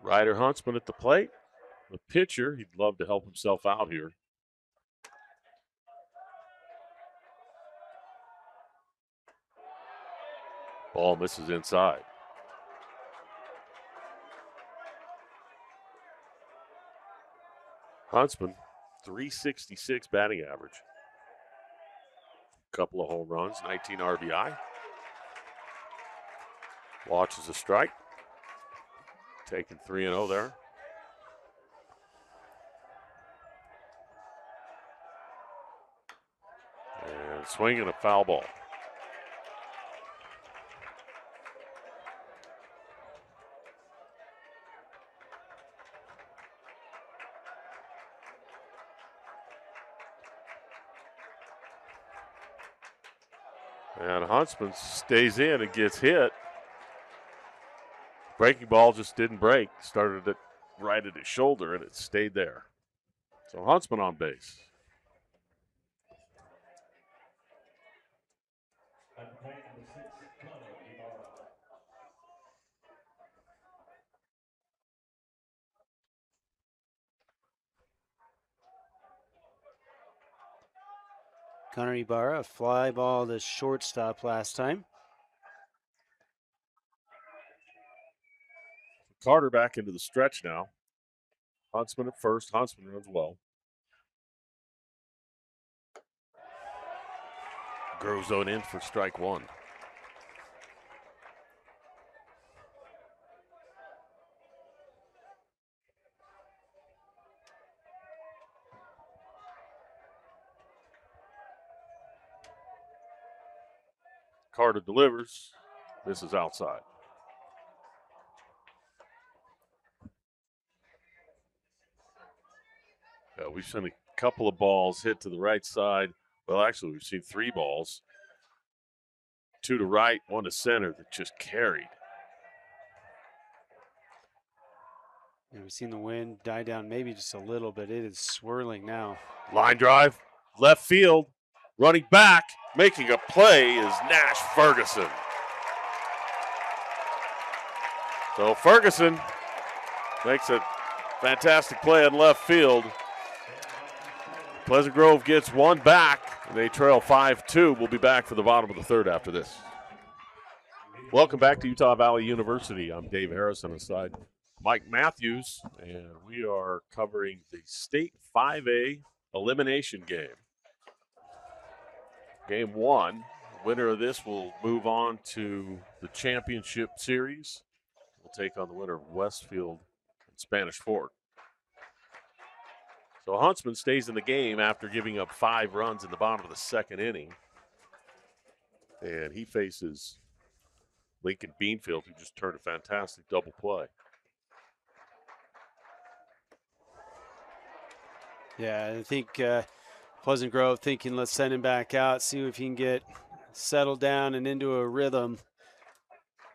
Ryder Huntsman at the plate. The pitcher, he'd love to help himself out here. Ball misses inside. Huntsman, 366 batting average. Couple of home runs, 19 RBI. Watches a strike. Taking 3-0 there. And swinging a foul ball. And Huntsman stays in and gets hit. Breaking ball just didn't break. Started it right at his shoulder, and it stayed there. So Huntsman on base. Connor Ibarra, a fly ball to shortstop last time. Carter back into the stretch now. Huntsman at first. Huntsman runs well. Groves on in for strike 1. Carter delivers. This is outside. We've seen a couple of balls hit to the right side. Well, actually, we've seen 3 balls. 2 to right, 1 to center that just carried. And we've seen the wind die down maybe just a little bit. It is swirling now. Line drive, left field, running back, making a play is Nash Ferguson. So Ferguson makes a fantastic play in left field. Pleasant Grove gets 1 back. They trail 5-2. We'll be back for the bottom of the 3rd after this. Welcome back to Utah Valley University. I'm Dave Harrison, aside Mike Matthews, and we are covering the State 5A elimination game. Game 1. The winner of this will move on to the championship series. We'll take on the winner of Westfield and Spanish Fort. So Huntsman stays in the game after giving up 5 runs in the bottom of the 2nd inning. And he faces Lincoln Beanfield, who just turned a fantastic double play. Yeah, I think Pleasant Grove thinking let's send him back out, see if he can get settled down and into a rhythm.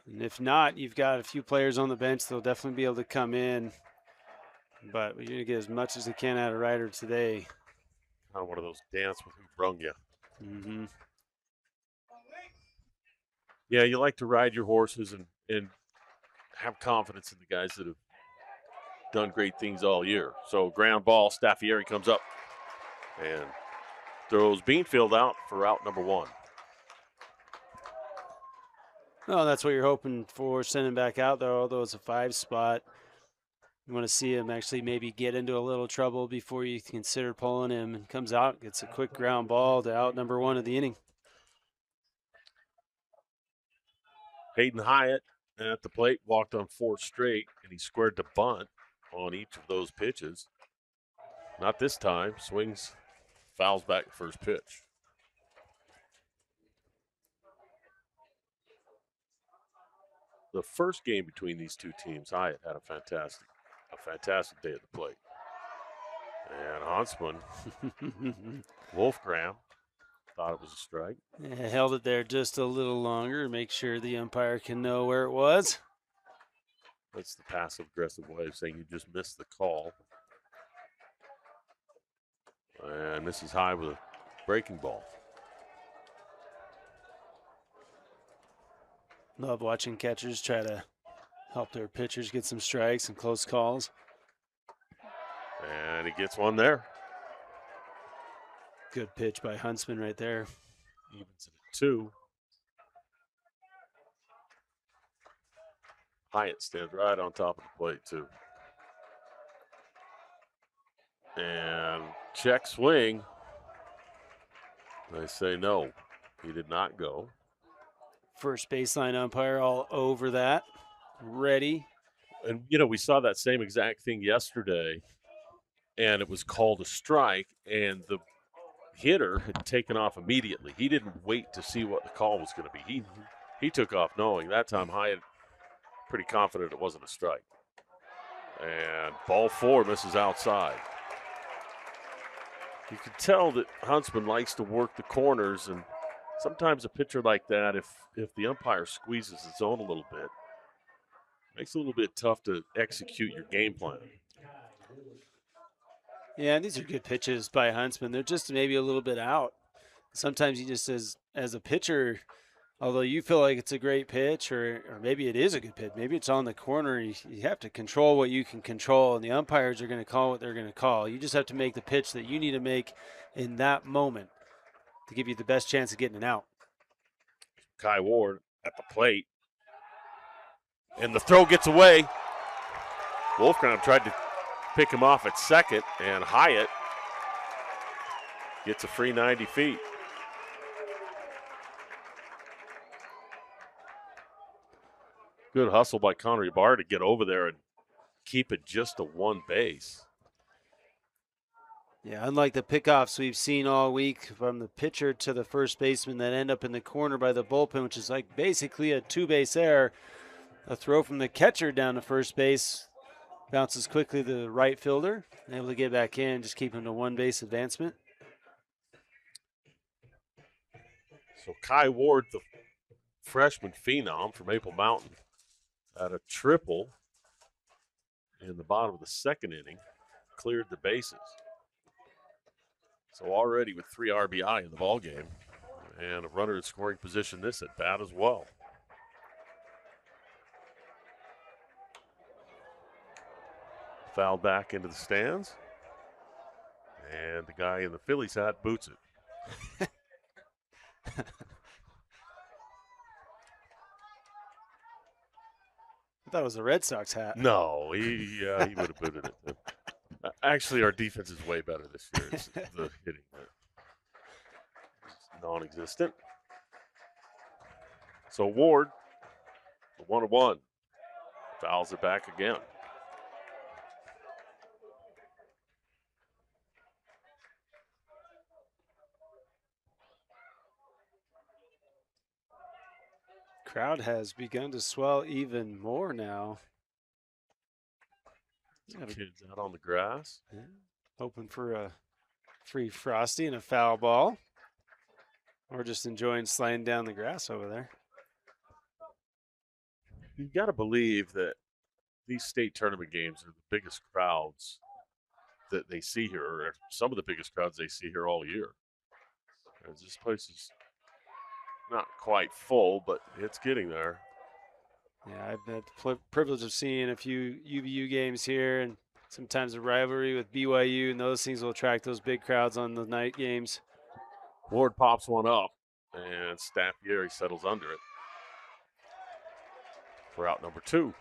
And if not, you've got a few players on the bench that'll definitely be able to come in. But we're going to get as much as we can out of Ryder today. Kind of one of those dance with who brung you. Mm-hmm. Yeah, you like to ride your horses and have confidence in the guys that have done great things all year. So ground ball, Staffieri comes up and throws Beanfield out for out number 1. Oh, that's what you're hoping for, sending back out there, although it's a 5 spot. You want to see him actually maybe get into a little trouble before you consider pulling him, and comes out, gets a quick ground ball to out number 1 of the inning. Hayden Hyatt at the plate walked on 4 straight, and he squared the bunt on each of those pitches. Not this time. Swings, fouls back the first pitch. The first game between these two teams, Hyatt had a fantastic day at the plate. And Huntsman, Wolfgram, thought it was a strike. Yeah, held it there just a little longer, make sure the umpire can know where it was. That's the passive-aggressive way of saying you just missed the call. And this is high with a breaking ball. Love watching catchers try to help their pitchers get some strikes and close calls. And he gets one there. Good pitch by Huntsman right there. Evens it at 2. Hyatt stands right on top of the plate, too. And check swing. They say no. He did not go. First baseline umpire all over that. Ready. And, we saw that same exact thing yesterday, and it was called a strike, and the hitter had taken off immediately. He didn't wait to see what the call was going to be. He took off knowing. That time Hyatt pretty confident it wasn't a strike. And ball 4 misses outside. You can tell that Huntsman likes to work the corners, and sometimes a pitcher like that, if the umpire squeezes his zone a little bit, makes it a little bit tough to execute your game plan. Yeah, these are good pitches by Huntsman. They're just maybe a little bit out. Sometimes you just, as a pitcher, although you feel like it's a great pitch, or maybe it is a good pitch, maybe it's on the corner, you have to control what you can control, and the umpires are going to call what they're going to call. You just have to make the pitch that you need to make in that moment to give you the best chance of getting it out. Kai Ward at the plate. And the throw gets away. Wolfgram tried to pick him off at second, and Hyatt gets a free 90 feet. Good hustle by Connor Ybarra to get over there and keep it just to one base. Yeah, unlike the pickoffs we've seen all week from the pitcher to the first baseman that end up in the corner by the bullpen, which is like basically a 2-base error. A throw from the catcher down to first base bounces quickly to the right fielder, able to get back in, just keep him to 1-base advancement. So Kai Ward, the freshman phenom from Maple Mountain, had a triple in the bottom of the second inning, cleared the bases. So already with 3 RBI in the ballgame, and a runner in scoring position this at bat as well. Fouled back into the stands, and the guy in the Phillies hat boots it. I thought it was a Red Sox hat. No, he would have booted it. Actually, our defense is way better this year. It's the hitting that is non-existent. So Ward, the 1-1, fouls it back again. Crowd has begun to swell even more now. Kids out on the grass. Yeah. Hoping for a free Frosty and a foul ball. Or just enjoying sliding down the grass over there. You've got to believe that these state tournament games are the biggest crowds that they see here, or some of the biggest crowds they see here all year. This place is not quite full, but it's getting there. Yeah, I've had the privilege of seeing a few UVU games here, and sometimes a rivalry with BYU, and those things will attract those big crowds on the night games. Ward pops one up, and Stappieri settles under it. for out number 2.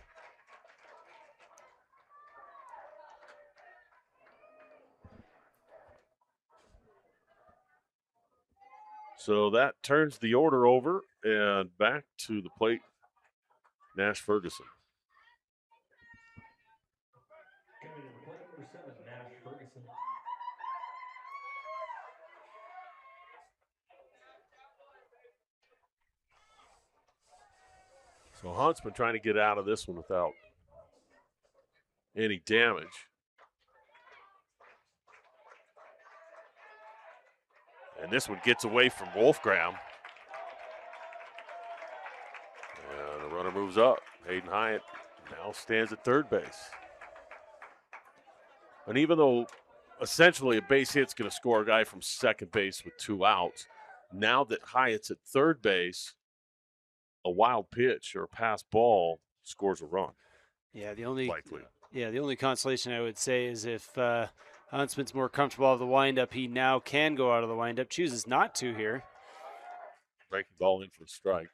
So that turns the order over and back to the plate, Nash Ferguson. Coming to the plate, number 7, Nash Ferguson. So Huntsman trying to get out of this one without any damage. And this one gets away from Wolfgram. And the runner moves up. Hayden Hyatt now stands at third base. And even though essentially a base hit's going to score a guy from second base with 2 outs, now that Hyatt's at third base, a wild pitch or a pass ball scores a run. Yeah, the only likely. Yeah, the only consolation I would say is if Huntsman's more comfortable out of the windup, he now can go out of the windup. Chooses not to here. Breaking ball in for a strike.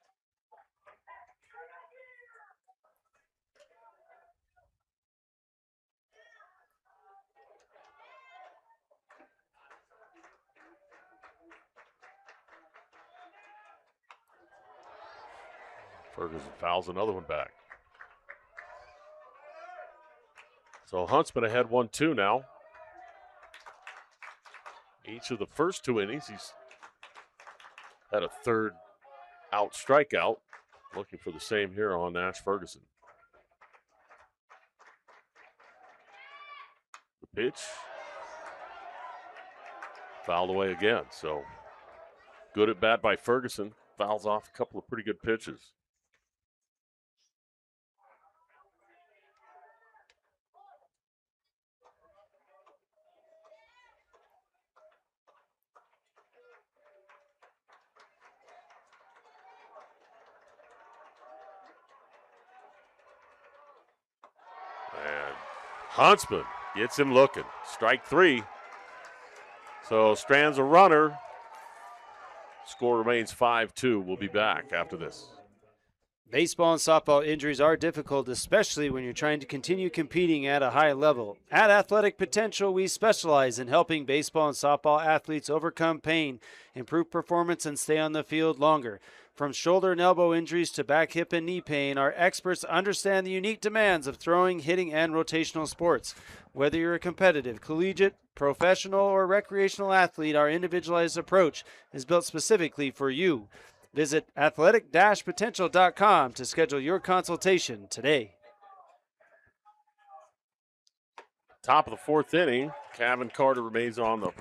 Ferguson fouls another one back. So Huntsman ahead 1-2 now. Each of the first 2 innings, he's had a third out strikeout. Looking for the same here on Nash Ferguson. The pitch. Fouled away again. So good at bat by Ferguson. Fouls off a couple of pretty good pitches. And Huntsman gets him looking. Strike 3. So strands a runner. Score remains 5-2. We'll be back after this. Baseball and softball injuries are difficult, especially when you're trying to continue competing at a high level. At Athletic Potential, we specialize in helping baseball and softball athletes overcome pain, improve performance, and stay on the field longer. From shoulder and elbow injuries to back, hip, and knee pain, our experts understand the unique demands of throwing, hitting, and rotational sports. Whether you're a competitive, collegiate, professional, or recreational athlete, our individualized approach is built specifically for you. Visit athletic-potential.com to schedule your consultation today. Top of the 4th inning, Kevin Carter remains on the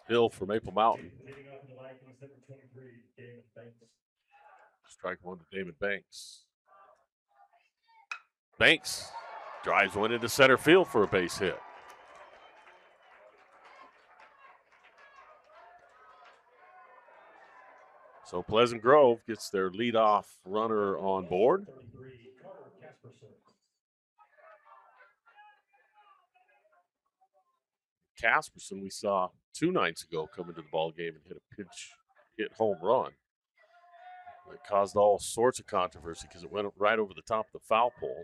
hill for Maple Mountain. Leading off in the Vikings, number 23, Damon Banks. Strike 1 to Damon Banks. Banks drives one into center field for a base hit. So Pleasant Grove gets their leadoff runner on board. 33, Carter Casperson. Casperson we saw 2 nights ago come into the ball game and hit a pinch hit home run. It caused all sorts of controversy because it went right over the top of the foul pole.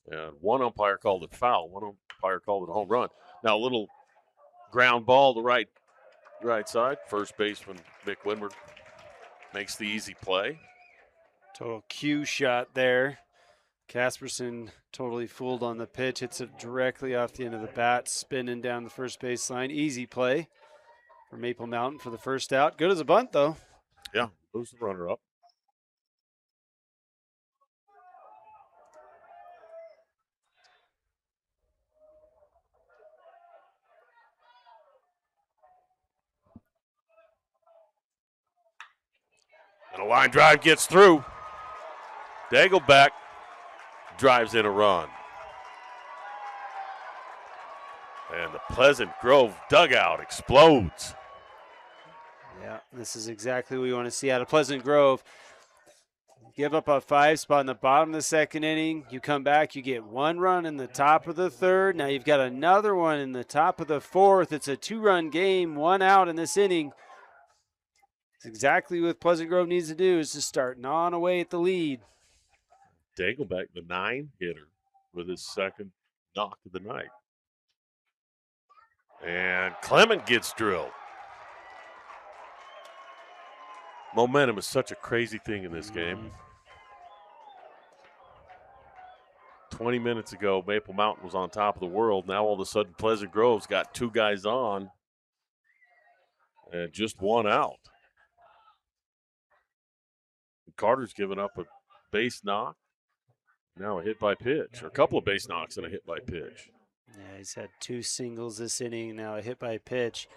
And one umpire called it foul. One umpire called it a home run. Now a little ground ball to right side. First baseman Mick Winward makes the easy play. Total cue shot there. Casperson totally fooled on the pitch. Hits it directly off the end of the bat, spinning down the first base line. Easy play for Maple Mountain for the first out. Good as a bunt, though. Yeah, moves the runner up. And a line drive gets through. Dagelback drives in a run. And the Pleasant Grove dugout explodes. Yeah, this is exactly what we want to see out of Pleasant Grove. Give up a 5 spot in the bottom of the 2nd inning. You come back, you get 1 run in the top of the 3rd. Now you've got another one in the top of the 4th. It's a 2-run game, 1 out in this inning. It's exactly what Pleasant Grove needs to do, is to start gnawing away at the lead. Dagelbeck, the 9-hitter, with his second knock of the night. And Clement gets drilled. Momentum is such a crazy thing in this game. 20 minutes ago, Maple Mountain was on top of the world. Now all of a sudden, Pleasant Grove's got 2 guys on and just 1 out. Carter's given up a base knock, now a hit by pitch, or a couple of base knocks and a hit by pitch. Yeah, he's had 2 singles this inning, now a hit by pitch.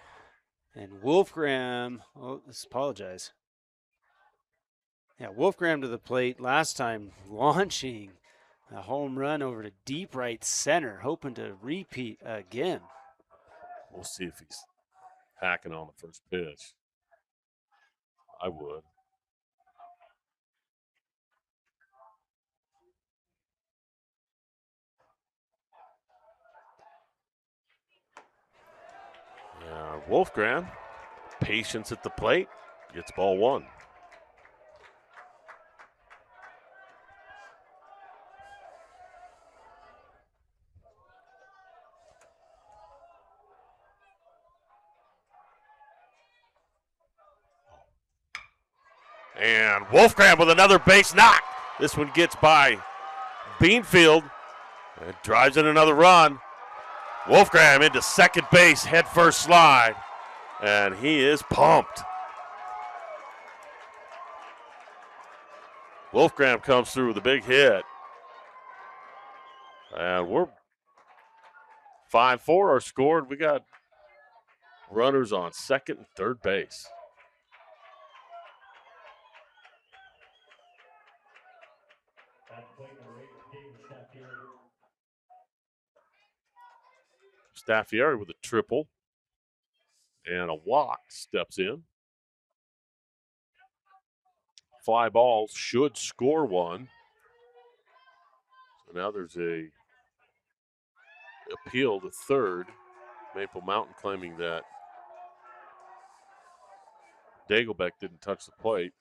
And Wolfgram, apologize. Yeah, Wolfgram to the plate last time, launching a home run over to deep right center, hoping to repeat again. We'll see if he's hacking on the first pitch. I would. Wolfgram, patience at the plate, gets ball 1. And Wolfgram with another base knock. This one gets by Beanfield. It drives in another run. Wolfgram into second base, head first slide. And he is pumped. Wolfgram comes through with a big hit. And we're 5-4 are scored. We got runners on second and third base. Staffieri with a triple and a walk steps in. Fly balls should score 1. So now there's a appeal to third. Maple Mountain claiming that Dagelbeck didn't touch the plate.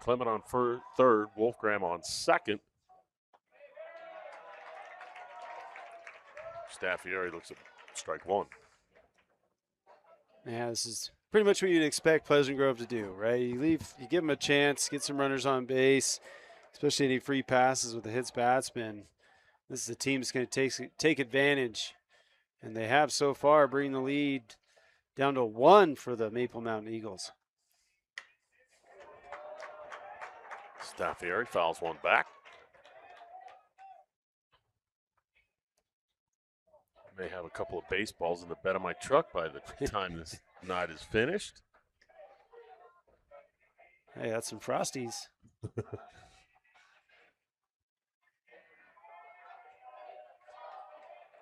Clement on third, Wolfgram on second. Staffieri looks at strike 1. Yeah, this is pretty much what you'd expect Pleasant Grove to do, right? You give them a chance, get some runners on base, especially any free passes with the hits batsman. This is a team that's going to take advantage, and they have so far, bringing the lead down to 1 for the Maple Mountain Eagles. Staffieri fouls 1 back. May have a couple of baseballs in the bed of my truck by the time this night is finished. Hey, that's some Frosties.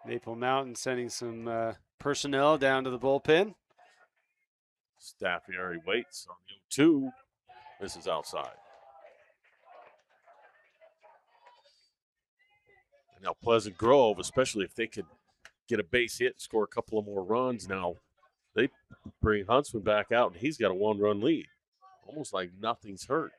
Maple Mountain sending some personnel down to the bullpen. Staffieri waits on the 0-2. This is outside. And now Pleasant Grove, especially if they could get a base hit, score a couple of more runs. Now they bring Huntsman back out, and he's got a 1-run lead. Almost like nothing's hurt.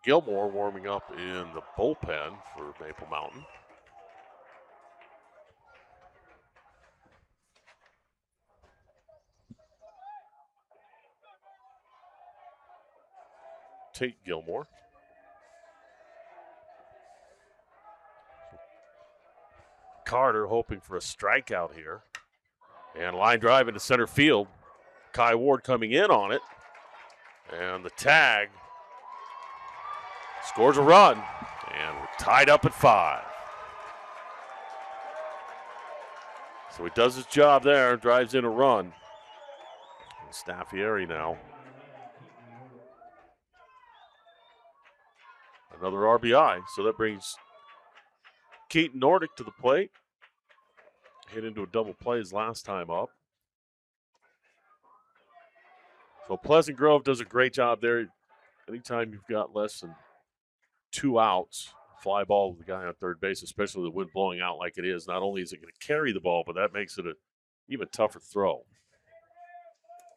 Gilmore warming up in the bullpen for Maple Mountain. Tate Gilmore. Carter hoping for a strikeout here. And line drive into center field. Kai Ward coming in on it. And the tag scores a run. And we're tied up at 5. So he does his job there, drives in a run. And Staffieri now. Another RBI. So that brings Keaton Nordic to the plate. Hit into a double play his last time up. So Pleasant Grove does a great job there. Anytime you've got less than 2 outs, fly ball with the guy on third base, especially the wind blowing out like it is, not only is it going to carry the ball, but that makes it an even tougher throw.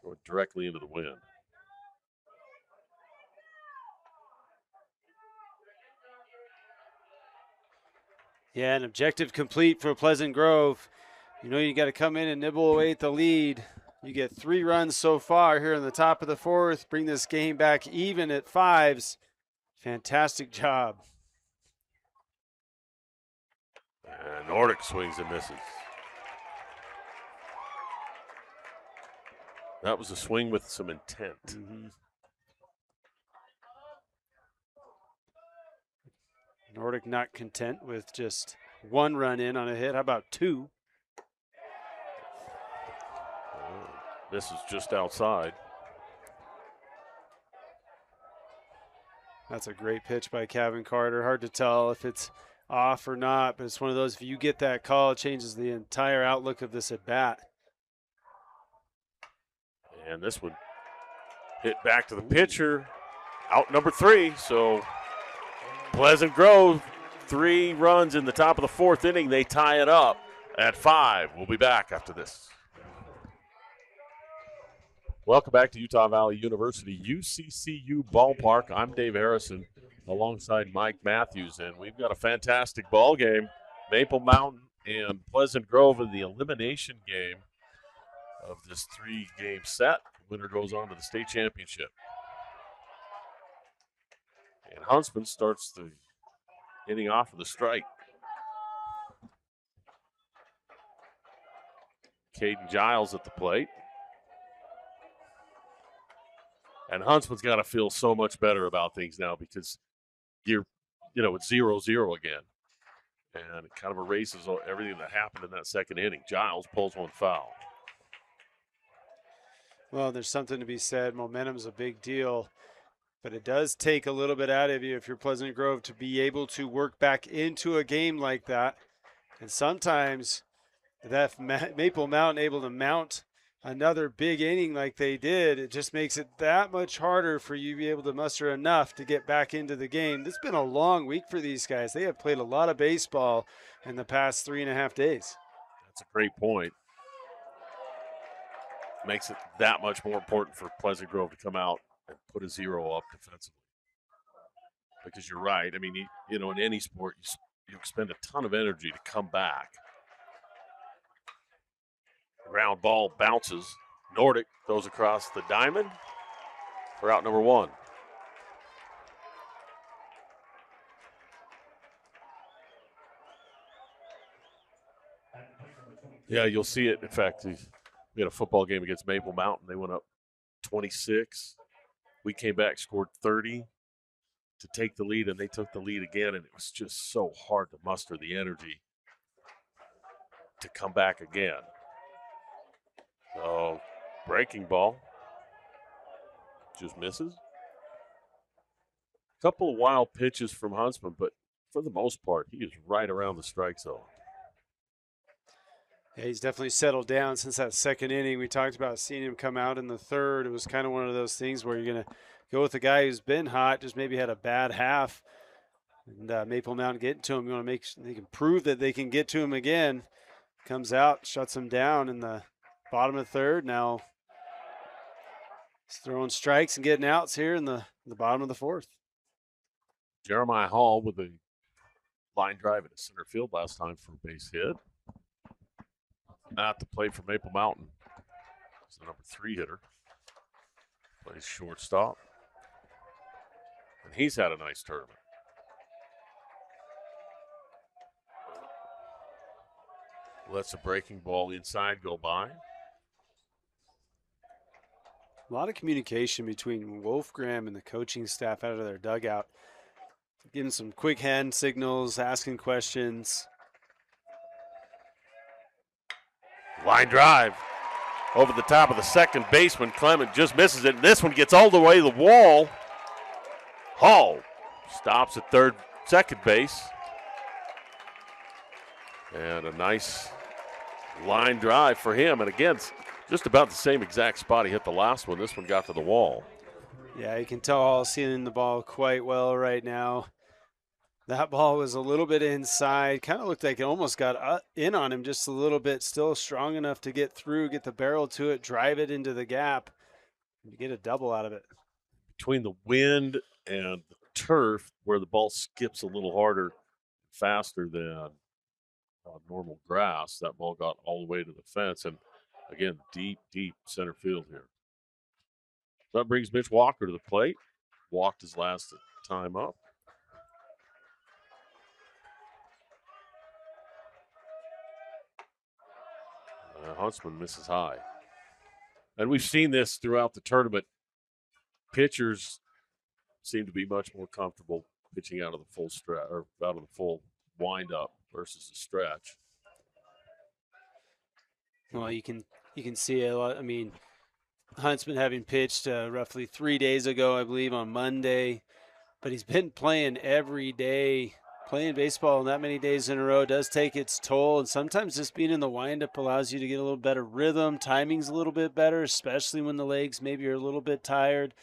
Going directly into the wind. Yeah, an objective complete for Pleasant Grove. You know you got to come in and nibble away at the lead. You get 3 runs so far here in the top of the 4th. Bring this game back even at 5s. Fantastic job. And Nordic swings and misses. That was a swing with some intent. Mm-hmm. Nordic not content with just 1 run in on a hit. How about 2? This is just outside. That's a great pitch by Kevin Carter. Hard to tell if it's off or not, but it's one of those, if you get that call, it changes the entire outlook of this at bat. And this one hit back to the pitcher. Out number 3. So Pleasant Grove, 3 runs in the top of the 4th inning. They tie it up at 5. We'll be back after this. Welcome back to Utah Valley University, UCCU Ballpark. I'm Dave Harrison alongside Mike Matthews, and we've got a fantastic ball game. Maple Mountain and Pleasant Grove in the elimination game of this 3-game set. The winner goes on to the state championship. And Huntsman starts the inning off with a strike. Caden Giles at the plate. And Huntsman's got to feel so much better about things now because it's 0-0 again. And it kind of erases everything that happened in that 2nd inning. Giles pulls one foul. Well, there's something to be said. Momentum's a big deal, but it does take a little bit out of you if you're Pleasant Grove to be able to work back into a game like that. And sometimes that Maple Mountain able to mount another big inning like they did, it just makes it that much harder for you to be able to muster enough to get back into the game. This has been a long week for these guys. They have played a lot of baseball in the past 3.5 days. That's a great point. Makes it that much more important for Pleasant Grove to come out and put a 0 up defensively. Because you're right. I mean, in any sport, you expend a ton of energy to come back. Ground ball bounces. Nordic throws across the diamond for out number 1. Yeah, you'll see it. In fact, we had a football game against Maple Mountain. They went up 26. We came back, scored 30 to take the lead, and they took the lead again, and it was just so hard to muster the energy to come back again. So, breaking ball just misses. A couple of wild pitches from Huntsman, but for the most part, he is right around the strike zone. Yeah, he's definitely settled down since that 2nd inning. We talked about seeing him come out in the 3rd. It was kind of one of those things where you're going to go with a guy who's been hot, just maybe had a bad half. And Maple Mountain getting to him. You want to make sure they can prove that they can get to him again. Comes out, shuts him down in the bottom of the 3rd. Now he's throwing strikes and getting outs here in the bottom of the 4th. Jeremiah Hall with a line drive into center field last time for a base hit. At the plate for Maple Mountain. It's the number 3 hitter. Plays shortstop. And he's had a nice tournament. Lets a breaking ball inside go by. A lot of communication between Wolfgram and the coaching staff out of their dugout. Giving some quick hand signals, asking questions. Line drive over the top of the second baseman. Clement just misses it. And this one gets all the way to the wall. Hall stops at second base. And a nice line drive for him. And again, Just about the same exact spot he hit the last one. This one got to the wall. Yeah, you can tell Hall seeing the ball quite well right now. That ball was a little bit inside. Kind of looked like it almost got in on him just a little bit. Still strong enough to get through, get the barrel to it, drive it into the gap, and get a double out of it. Between the wind and the turf, where the ball skips a little harder, faster than normal grass, that ball got all the way to the fence. And again, deep, deep center field here. So that brings Mitch Walker to the plate. Walked his last time up. Huntsman misses high. And we've seen this throughout the tournament. Pitchers seem to be much more comfortable pitching out of the full stretch or out of the full windup versus the stretch. Well, you can see a lot. I mean, Huntsman having pitched roughly 3 days ago, I believe, on Monday, but he's been playing every day. Playing baseball that many days in a row does take its toll, and sometimes just being in the windup allows you to get a little better rhythm. Timing's a little bit better, especially when the legs maybe are a little bit tired.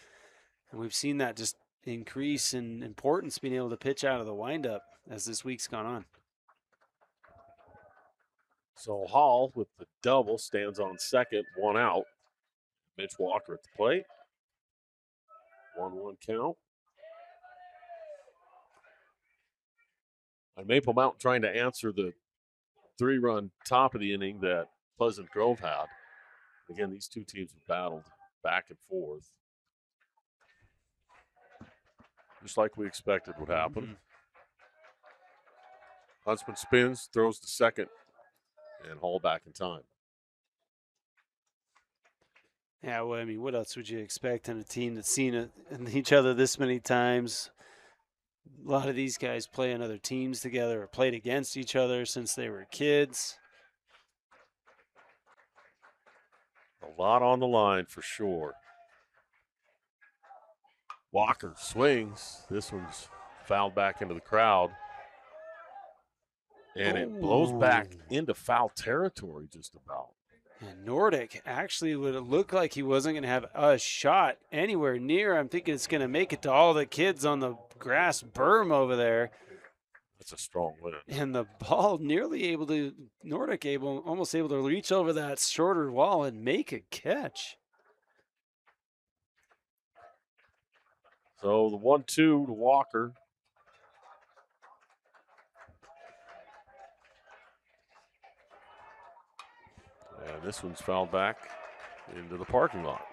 And we've seen that just increase in importance, being able to pitch out of the windup as this week's gone on. So Hall with the double stands on second, 1 out. Mitch Walker at the plate. 1-1 count. And Maple Mountain trying to answer the 3-run top of the inning that Pleasant Grove had. Again, these two teams have battled back and forth. Just like we expected would happen. Mm-hmm. Huntsman spins, throws to second, and Hall back in time. Yeah, well, I mean, what else would you expect in a team that's seen each other this many times? A lot of these guys play on other teams together or played against each other since they were kids. A lot on the line for sure. Walker swings. This one's fouled back into the crowd. And it blows back into foul territory just about. And Nordic actually would look like he wasn't going to have a shot anywhere near. I'm thinking it's going to make it to all the kids on the grass berm over there. That's a strong win. And the ball Nordic almost able to reach over that shorter wall and make a catch. So the 1-2 to Walker. And this one's fouled back into the parking lot.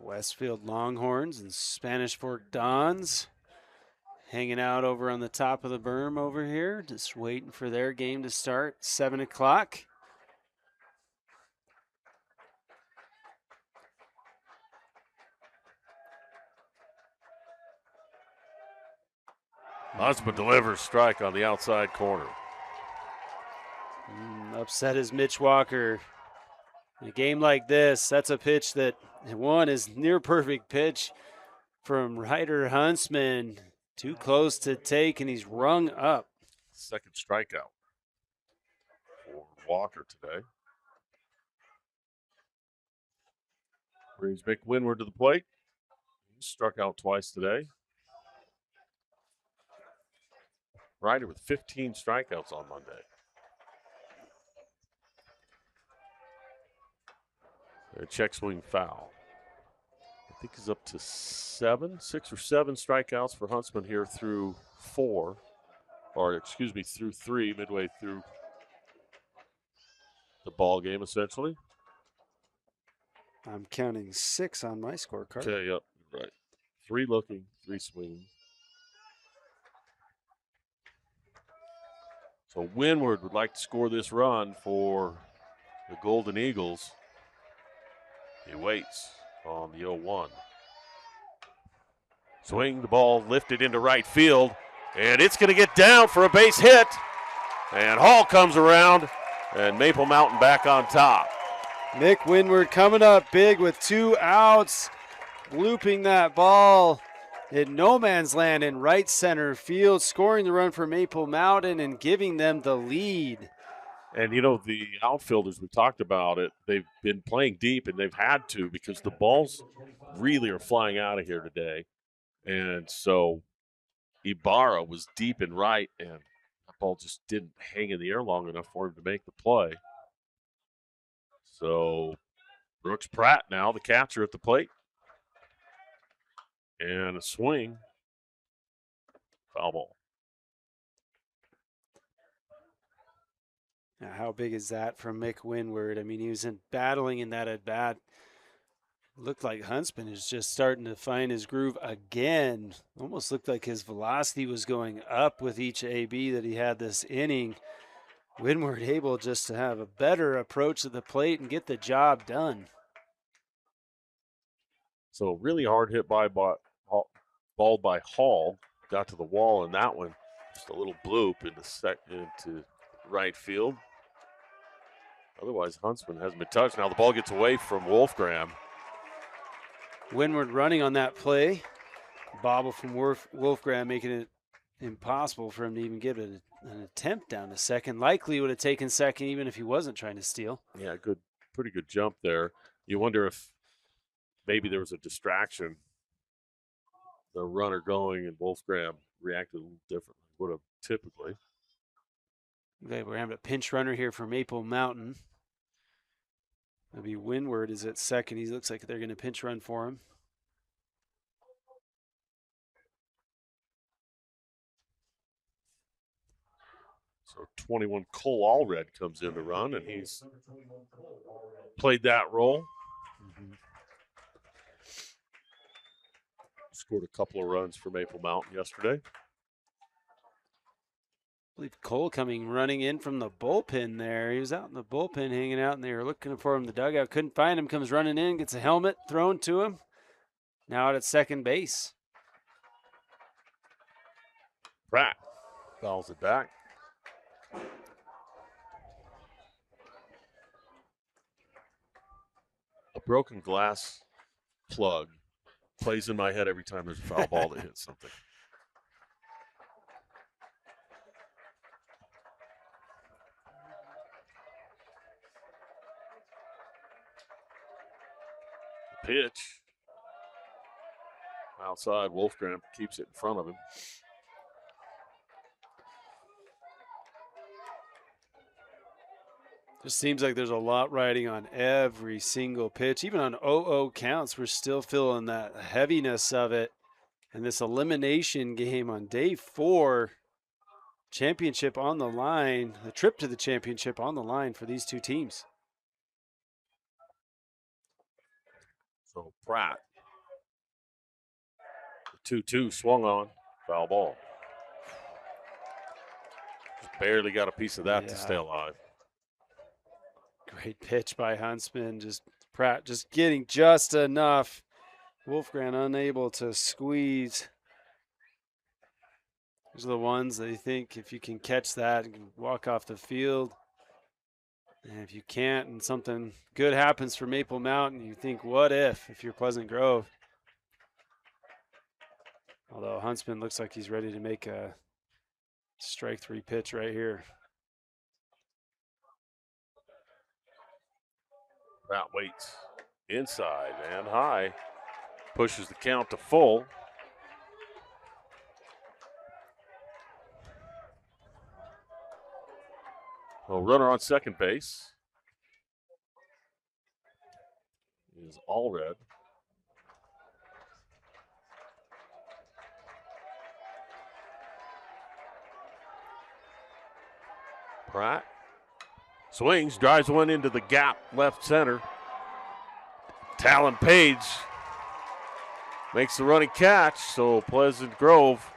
Westfield Longhorns and Spanish Fork Dons hanging out over on the top of the berm over here, just waiting for their game to start, 7 o'clock. Huntsman delivers strike on the outside corner. Upset is Mitch Walker. In a game like this, that's a pitch that, one, is near perfect pitch from Ryder Huntsman. Too close to take, and he's rung up. Second strikeout for Walker today. Brings Mick Windward to the plate. He struck out twice today. Ryder with 15 strikeouts on Monday. A check swing foul. I think he's up to 6 or 7 strikeouts for Huntsman here through 3, midway through the ball game, essentially. I'm counting 6 on my scorecard. Okay, yep, right. 3 looking, 3 swinging. So Windward would like to score this run for the Golden Eagles. He waits on the 0-1. Swing, the ball lifted into right field, and it's going to get down for a base hit. And Hall comes around, and Maple Mountain back on top. Mick Windward coming up big with 2 outs, looping that ball in no man's land in right center field, scoring the run for Maple Mountain and giving them the lead. And, the outfielders, we talked about it, they've been playing deep, and they've had to because the balls really are flying out of here today. And so Ibarra was deep and right, and that ball just didn't hang in the air long enough for him to make the play. So Brooks Pratt now, the catcher at the plate. And a swing. Foul ball. Now, how big is that from Mick Windward? I mean, he was battling in that at bat. Looked like Huntsman is just starting to find his groove again. Almost looked like his velocity was going up with each AB that he had this inning. Windward able just to have a better approach to the plate and get the job done. So really hard hit ball by Hall. Got to the wall in that one. Just a little bloop into right field. Otherwise, Huntsman hasn't been touched. Now the ball gets away from Wolfgram. Windward running on that play. Bobble from Wolfgram making it impossible for him to even get an attempt down to second. Likely would have taken second even if he wasn't trying to steal. Yeah, pretty good jump there. You wonder if maybe there was a distraction. The runner going and Wolfgram reacted a little differently. Would have typically. Okay, we're having a pinch runner here for Maple Mountain. It'll be Windward is at second. He looks like they're going to pinch run for him. So 21 Cole Allred comes in to run, and he's played that role. Scored a couple of runs for Maple Mountain yesterday. I believe Cole running in from the bullpen there. He was out in the bullpen hanging out, and they were looking for him in the dugout. Couldn't find him. Comes running in, gets a helmet thrown to him. Now out at second base. Pratt fouls it back. A broken glass plug plays in my head every time there's a foul ball that hits something. Pitch. Outside, Wolfgram keeps it in front of him. Just seems like there's a lot riding on every single pitch. Even on 0-0 counts, we're still feeling that heaviness of it. And this elimination game on day 4, championship on the line, the trip to the championship on the line for these two teams. So Pratt, the 2-2 swung on, foul ball. Just barely got a piece of that to stay alive. Great pitch by Huntsman. Just Pratt just getting just enough. Wolfgram unable to squeeze. Those are the ones that you think if you can catch that, you can walk off the field. And if you can't and something good happens for Maple Mountain, you think, what if you're Pleasant Grove? Although Huntsman looks like he's ready to make a strike 3 pitch right here. Pratt waits inside and high. Pushes the count to full. Well, runner on second base is Allred. Pratt swings, drives one into the gap left center. Talon Page makes the running catch, so Pleasant Grove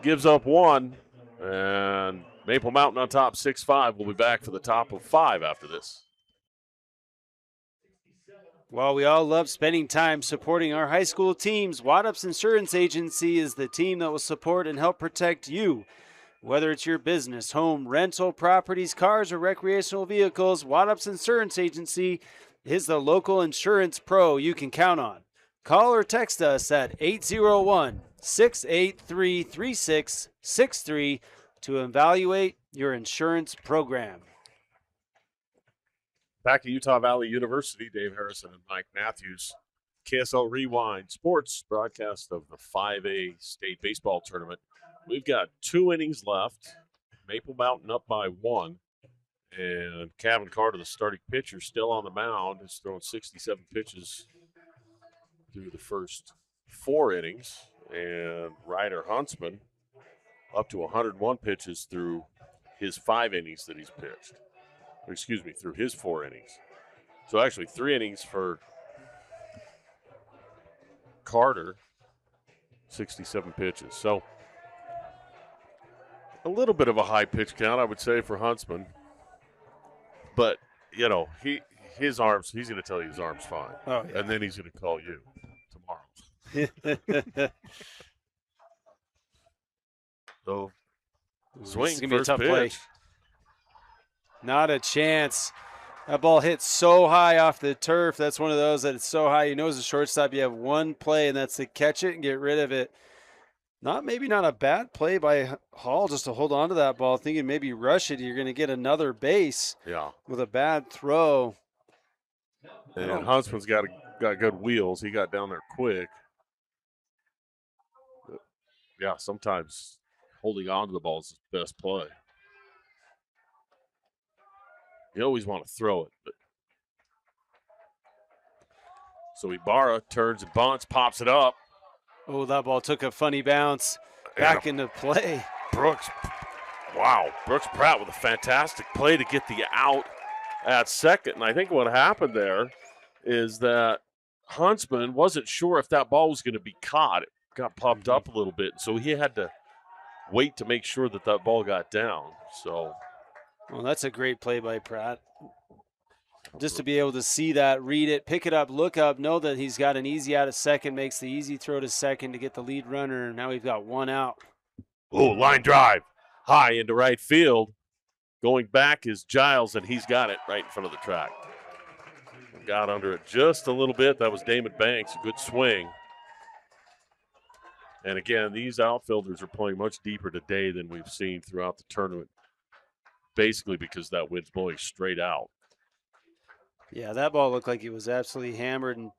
gives up 1, and Maple Mountain on top 6-5. We'll be back for the top of 5 after this. Well, we all love spending time supporting our high school teams. Waddup's Insurance Agency is the team that will support and help protect you. Whether it's your business, home, rental, properties, cars, or recreational vehicles, Waddup's Insurance Agency is the local insurance pro you can count on. Call or text us at 801-683-3663 to evaluate your insurance program. Back at Utah Valley University, Dave Harrison and Mike Matthews. KSL Rewind Sports broadcast of the 5A state baseball tournament. We've got 2 innings left. Maple Mountain up by 1. And Kevin Carter, the starting pitcher, still on the mound. Has thrown 67 pitches through the first 4 innings. And Ryder Huntsman up to 101 pitches through his 5 innings that he's pitched. Or excuse me, through his 4 innings. So actually 3 innings for Carter, 67 pitches. So a little bit of a high pitch count, I would say, for Huntsman. But, you know, his arms, he's going to tell you his arm's fine. Oh, yeah. And then he's going to call you tomorrow. So, swing, It's gonna be a first tough play. pitch. Not a chance. That ball hit so high off the turf. That's one of those that it's so high. You know, as a shortstop, you have one play, and that's to catch it and get rid of it. Maybe not a bad play by Hall just to hold on to that ball, thinking maybe rush it. You're going to get another base with a bad throw. And Huntsman's got good wheels. He got down there quick. Yeah, sometimes holding on to the ball is his best play. You always want to throw it, but so Ibarra turns and bunts, pops it up. Oh, that ball took a funny bounce back into play. Brooks Pratt with a fantastic play to get the out at second. And I think what happened there is that Huntsman wasn't sure if that ball was going to be caught. It got popped up a little bit, so he had to wait to make sure that ball got down. So, well, that's a great play by Pratt. Just to be able to see that, read it, pick it up, look up, know that he's got an easy out at second, makes the easy throw to second to get the lead runner. Now we've got 1 out. Oh, line drive high into right field. Going back is Giles, and he's got it right in front of the track. Got under it just a little bit. That was Damon Banks, a good swing. And again, these outfielders are playing much deeper today than we've seen throughout the tournament, basically because that wind's blowing straight out. Yeah, that ball looked like it was absolutely hammered and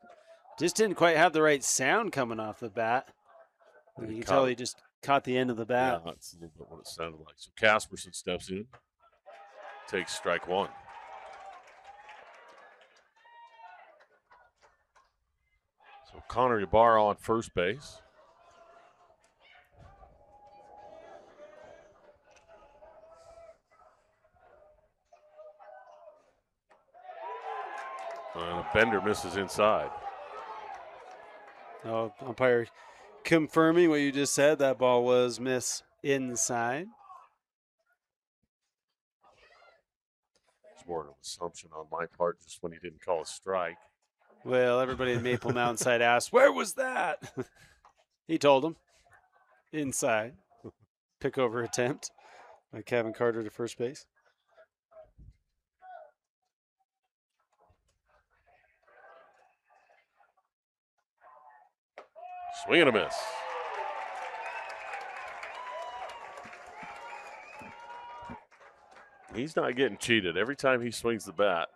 just didn't quite have the right sound coming off the bat. You can tell he just caught the end of the bat. Yeah, that's a little bit what it sounded like. So Casperson steps in, takes strike 1. So Connor Ibarra on first base. And Bender misses inside. Oh, umpire confirming what you just said. That ball was miss inside. It's more an assumption on my part just when he didn't call a strike. Well, everybody in Maple Mountainside asked, where was that? He told them. Inside. Pick over attempt by Kevin Carter to first base. Swing and a miss. He's not getting cheated. Every time he swings the bat,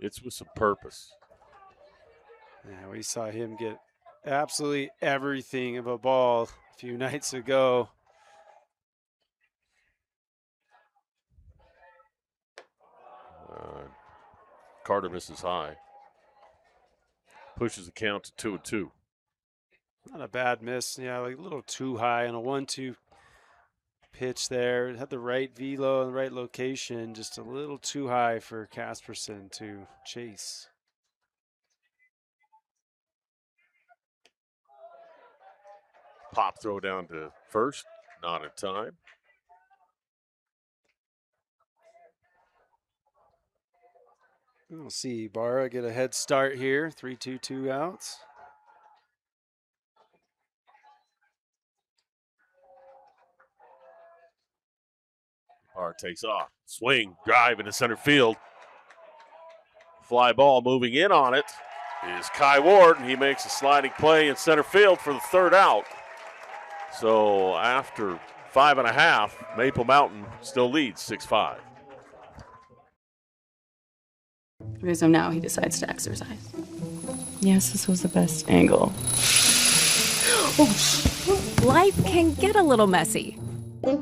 it's with some purpose. Yeah, we saw him get absolutely everything of a ball a few nights ago. Carter misses high. Pushes the count to 2-2. Not a bad miss. Yeah, like a little too high on a 1-2 pitch there. It had the right velo and the right location, just a little too high for Casperson to chase. Pop throw down to first, not in time. We'll see Ibarra get a head start here. 3-2, 2 outs. Ibarra takes off. Swing, drive into center field. Fly ball moving in on it. is Kai Ward, and he makes a sliding play in center field for the third out. So after 5.5, Maple Mountain still leads 6-5. Okay, so now he decides to exercise. Yes, this was the best angle. Life can get a little messy. No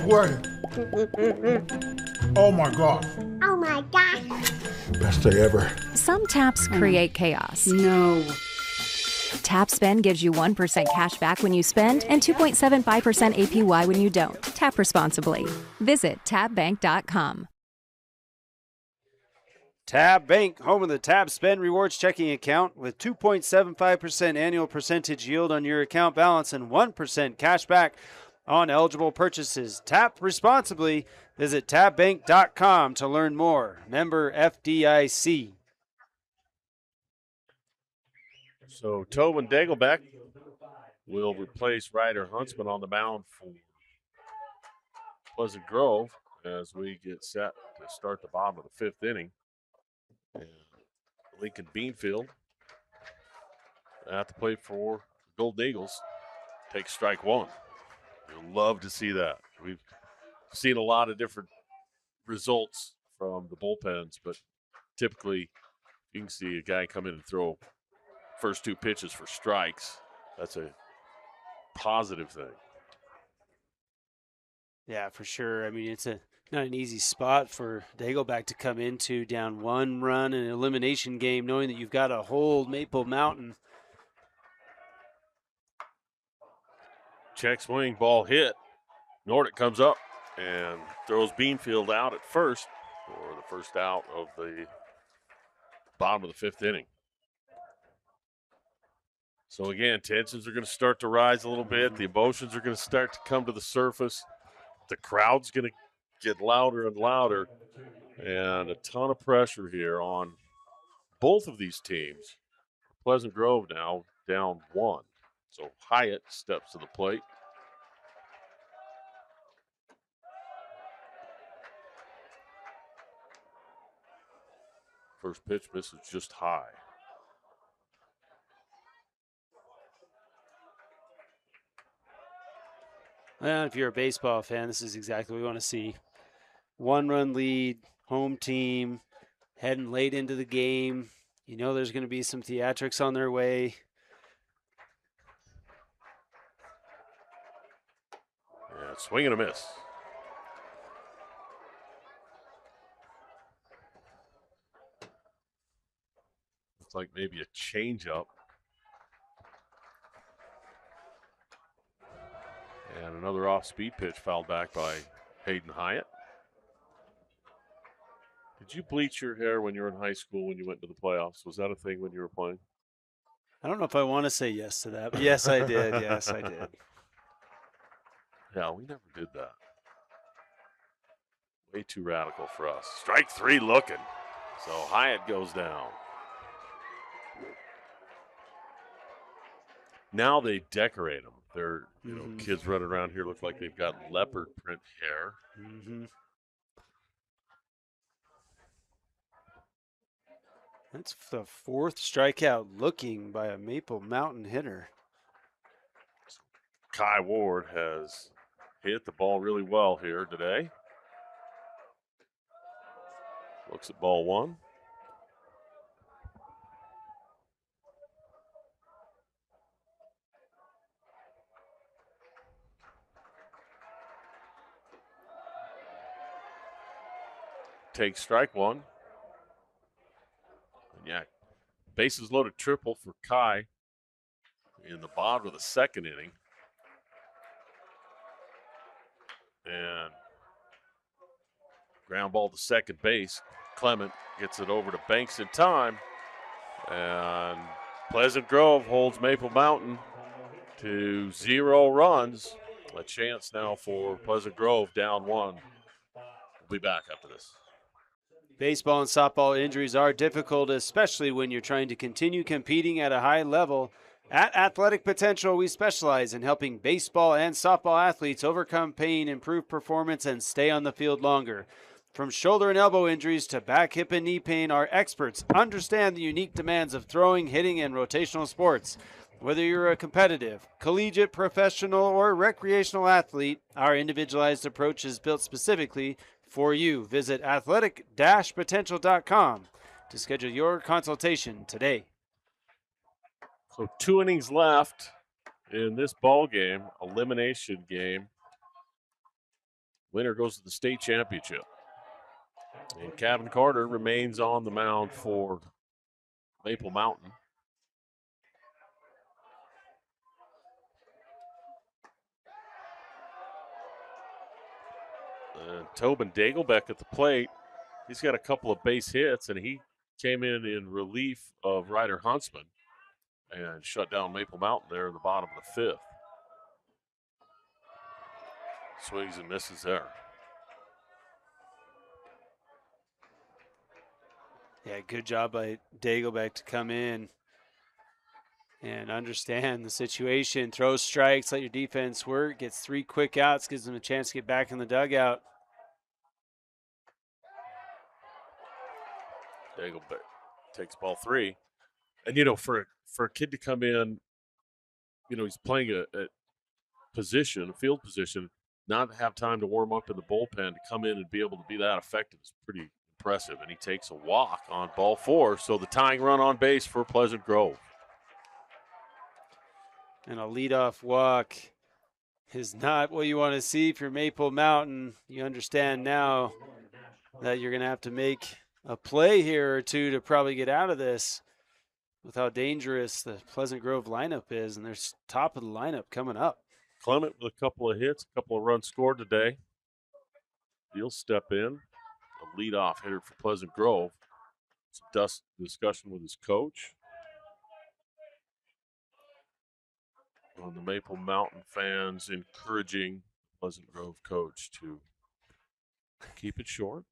way. Oh my God. Oh my gosh. Best day ever. Some taps create chaos. No. Tap Spend gives you 1% cash back when you spend and 2.75% APY when you don't. Tap responsibly. Visit tapbank.com. Tab Bank, home of the Tab Spend Rewards checking account with 2.75% annual percentage yield on your account balance and 1% cash back on eligible purchases. Tap responsibly. Visit tabbank.com to learn more. Member FDIC. So Tobin Dagelbeck will replace Ryder Huntsman on the mound for Pleasant Grove as we get set to start the bottom of the fifth inning. And Lincoln Beanfield at the plate for Golden Eagles takes strike one. You'll love to see that. We've seen a lot of different results from the bullpens, but typically you can see a guy come in and throw first two pitches for strikes. That's a positive thing. Yeah, for sure. I mean, it's not an easy spot for Dagelback to come into, down one run in an elimination game, knowing that you've got to hold Maple Mountain. Check swing, ball hit. Nordic comes up and throws Beanfield out at first for the first out of the bottom of the fifth inning. So again, tensions are going to start to rise a little bit. The emotions are going to start to come to the surface. The crowd's going to get louder and louder, and a ton of pressure here on both of these teams. Pleasant Grove now down one. So Hyatt steps to the plate. First pitch misses just high. Well, if you're a baseball fan, this is exactly what we want to see. One-run lead, home team, heading late into the game. You know there's going to be some theatrics on their way. Yeah, swing and a miss. Looks like maybe a changeup. And another off-speed pitch fouled back by Hayden Hyatt. Did you bleach your hair when you were in high school when you went to the playoffs? Was that a thing when you were playing? I don't know if I want to say yes to that, but yes, I did. Yes, I did. Yeah, we never did that. Way too radical for us. Strike three looking. So Hyatt goes down. Now they decorate them. They're, kids running around here look like they've got leopard print hair. Mm-hmm. That's the fourth strikeout looking by a Maple Mountain hitter. Kai Ward has hit the ball really well here today. Looks at ball one. Takes strike one. And yeah, bases loaded triple for Kai in the bottom of the second inning. And ground ball to second base. Clement gets it over to Banks in time. And Pleasant Grove holds Maple Mountain to 0 runs. A chance now for Pleasant Grove down one. We'll be back after this. Baseball and softball injuries are difficult, especially when you're trying to continue competing at a high level. At Athletic Potential, we specialize in helping baseball and softball athletes overcome pain, improve performance, and stay on the field longer. From shoulder and elbow injuries to back, hip, and knee pain, our experts understand the unique demands of throwing, hitting, and rotational sports. Whether you're a competitive, collegiate, professional, or recreational athlete, our individualized approach is built specifically for you. Visit athletic-potential.com to schedule your consultation today. So 2 innings left in this ball game, elimination game. Winner goes to the state championship. And Kevin Carter remains on the mound for Maple Mountain. Tobin Dagelbeck at the plate. He's got a couple of base hits, and he came in relief of Ryder Huntsman and shut down Maple Mountain there in the bottom of the 5th. Swings and misses there. Yeah, good job by Dagelbeck to come in and understand the situation. Throw strikes, let your defense work, gets 3 quick outs, gives them a chance to get back in the dugout. Dagelbeck takes ball 3. And, for a kid to come in, he's playing a field position, not have time to warm up in the bullpen, to come in and be able to be that effective is pretty impressive. And he takes a walk on ball 4, so the tying run on base for Pleasant Grove. And a leadoff walk is not what you want to see for Maple Mountain. You understand now that you're going to have to make a play here or two to probably get out of this with how dangerous the Pleasant Grove lineup is, and they're top of the lineup coming up. Clement with a couple of hits, a couple of runs scored today. He'll step in, a leadoff hitter for Pleasant Grove. Some discussion with his coach. On the Maple Mountain fans encouraging Pleasant Grove coach to keep it short.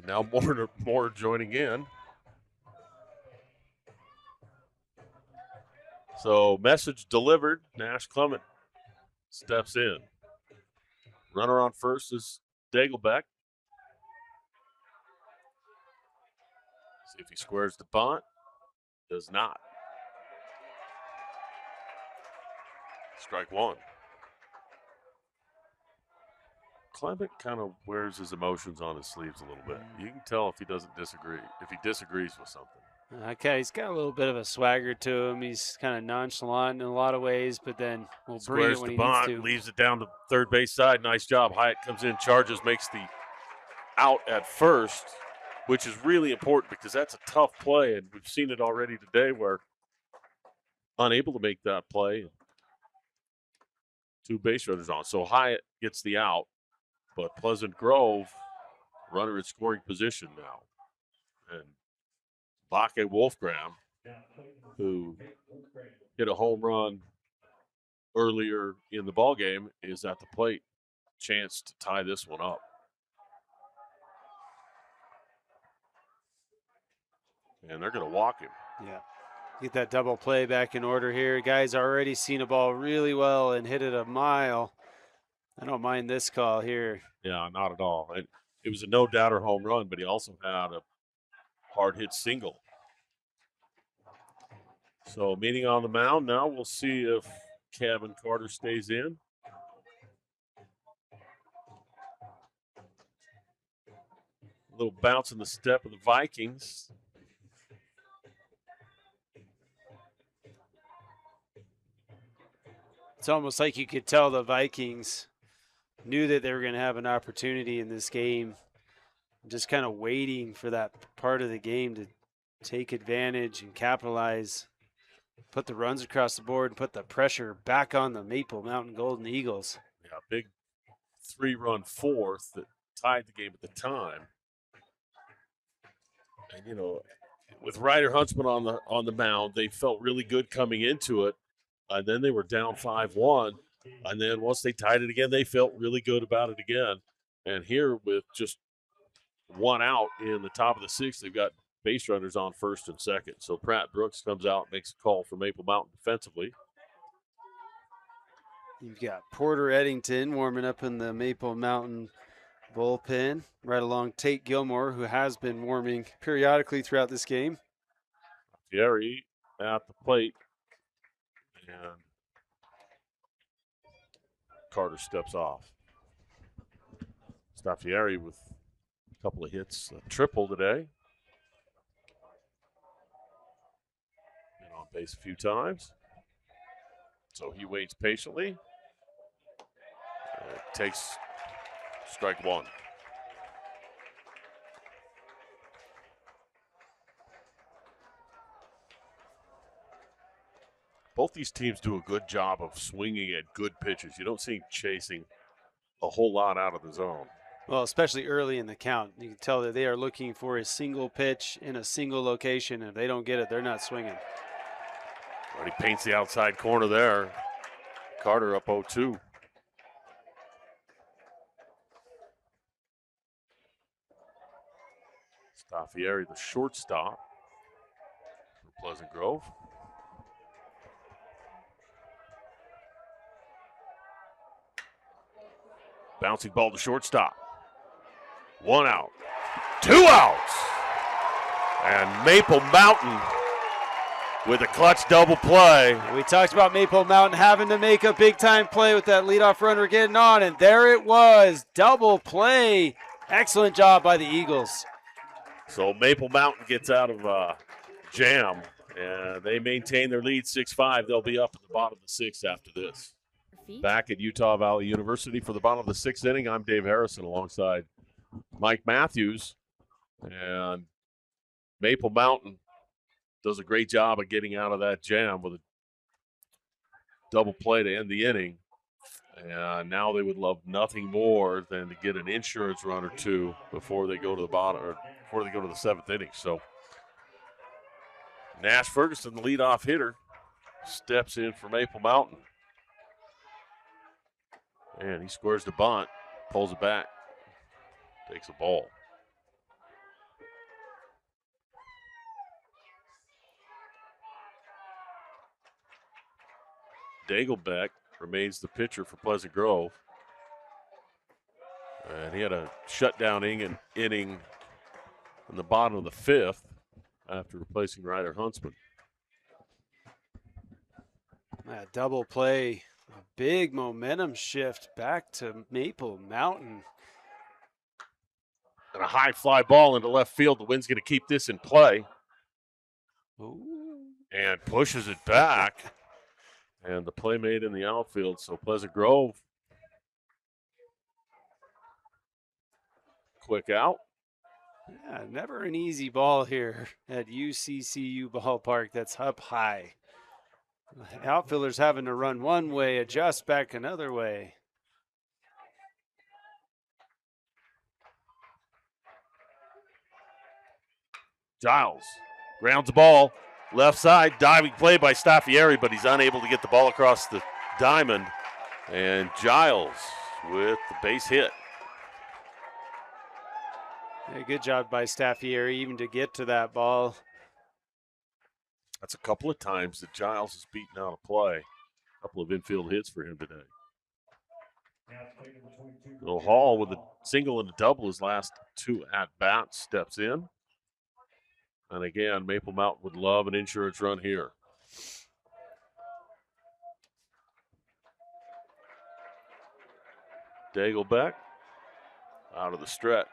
Now more joining in. So message delivered. Nash Clement steps in. Runner on first is Dagelbeck. See if he squares the bunt. Does not. Strike 1. Clement kind of wears his emotions on his sleeves a little bit. You can tell if he disagrees with something. Okay, he's got a little bit of a swagger to him. He's kind of nonchalant in a lot of ways, but then will bring it when he needs to. Leaves it down the third base side. Nice job. Hyatt comes in, charges, makes the out at first, which is really important because that's a tough play, and we've seen it already today where unable to make that play. 2 base runners on. So Hyatt gets the out, but Pleasant Grove, runner in scoring position now. And Bakke Wolfgram, who hit a home run earlier in the ballgame, is at the plate. Chance to tie this one up. And they're going to walk him. Yeah. Get that double play back in order here. Guys already seen a ball really well and hit it a mile. I don't mind this call here. Yeah, not at all. It was a no-doubter home run, but he also had a hard-hit single. So meeting on the mound now. We'll see if Kevin Carter stays in. A little bounce in the step of the Vikings. It's almost like you could tell the Vikings knew that they were going to have an opportunity in this game. Just kind of waiting for that part of the game to take advantage and capitalize, put the runs across the board, and put the pressure back on the Maple Mountain Golden Eagles. Yeah, big 3-run fourth that tied the game at the time. And, with Ryder Huntsman on the mound, they felt really good coming into it. And then they were down 5-1. And then once they tied it again, they felt really good about it again. And here with just 1 out in the top of the 6th, they've got base runners on first and second. So Pratt Brooks comes out, makes a call for Maple Mountain defensively. You've got Porter Eddington warming up in the Maple Mountain bullpen, right along Tate Gilmore, who has been warming periodically throughout this game. Gary at the plate. And Carter steps off. Staffieri with a couple of hits, a triple today. Been on base a few times. So he waits patiently. Takes strike one. Both these teams do a good job of swinging at good pitches. You don't see them chasing a whole lot out of the zone. Well, especially early in the count. You can tell that they are looking for a single pitch in a single location. If they don't get it, they're not swinging. But he paints the outside corner there. Carter up 0-2. Staffieri, the shortstop for Pleasant Grove. Bouncing ball to shortstop. 1 out. 2 outs. And Maple Mountain with a clutch double play. We talked about Maple Mountain having to make a big-time play with that leadoff runner getting on, and there it was. Double play. Excellent job by the Eagles. So Maple Mountain gets out of jam, and they maintain their lead 6-5. They'll be up at the bottom of the sixth after this. Back at Utah Valley University for the bottom of the sixth inning, I'm Dave Harrison alongside Mike Matthews. And Maple Mountain does a great job of getting out of that jam with a double play to end the inning. And now they would love nothing more than to get an insurance run or two before they go to the bottom, or before they go to the seventh inning. So Nash Ferguson, the leadoff hitter, steps in for Maple Mountain. And he squares the bunt, pulls it back, takes a ball. Dagelbeck remains the pitcher for Pleasant Grove. And he had a shutdown inning in the bottom of the fifth after replacing Ryder Huntsman. That double play, a big momentum shift back to Maple Mountain. And a high fly ball into left field. The wind's going to keep this in play. Ooh. And pushes it back. And the play made in the outfield. So Pleasant Grove, quick out. Yeah, never an easy ball here at UCCU Ballpark. That's up high. The outfielders having to run one way, adjust back another way. Giles grounds the ball. Left side, diving play by Staffieri, but he's unable to get the ball across the diamond. And Giles with the base hit. Yeah, good job by Staffieri even to get to that ball. That's a couple of times that Giles has beaten out a play. A couple of infield hits for him today. So Hall with a single and a double his last two at-bats steps in. And again, Maple Mountain would love an insurance run here. Dagelbeck out of the stretch.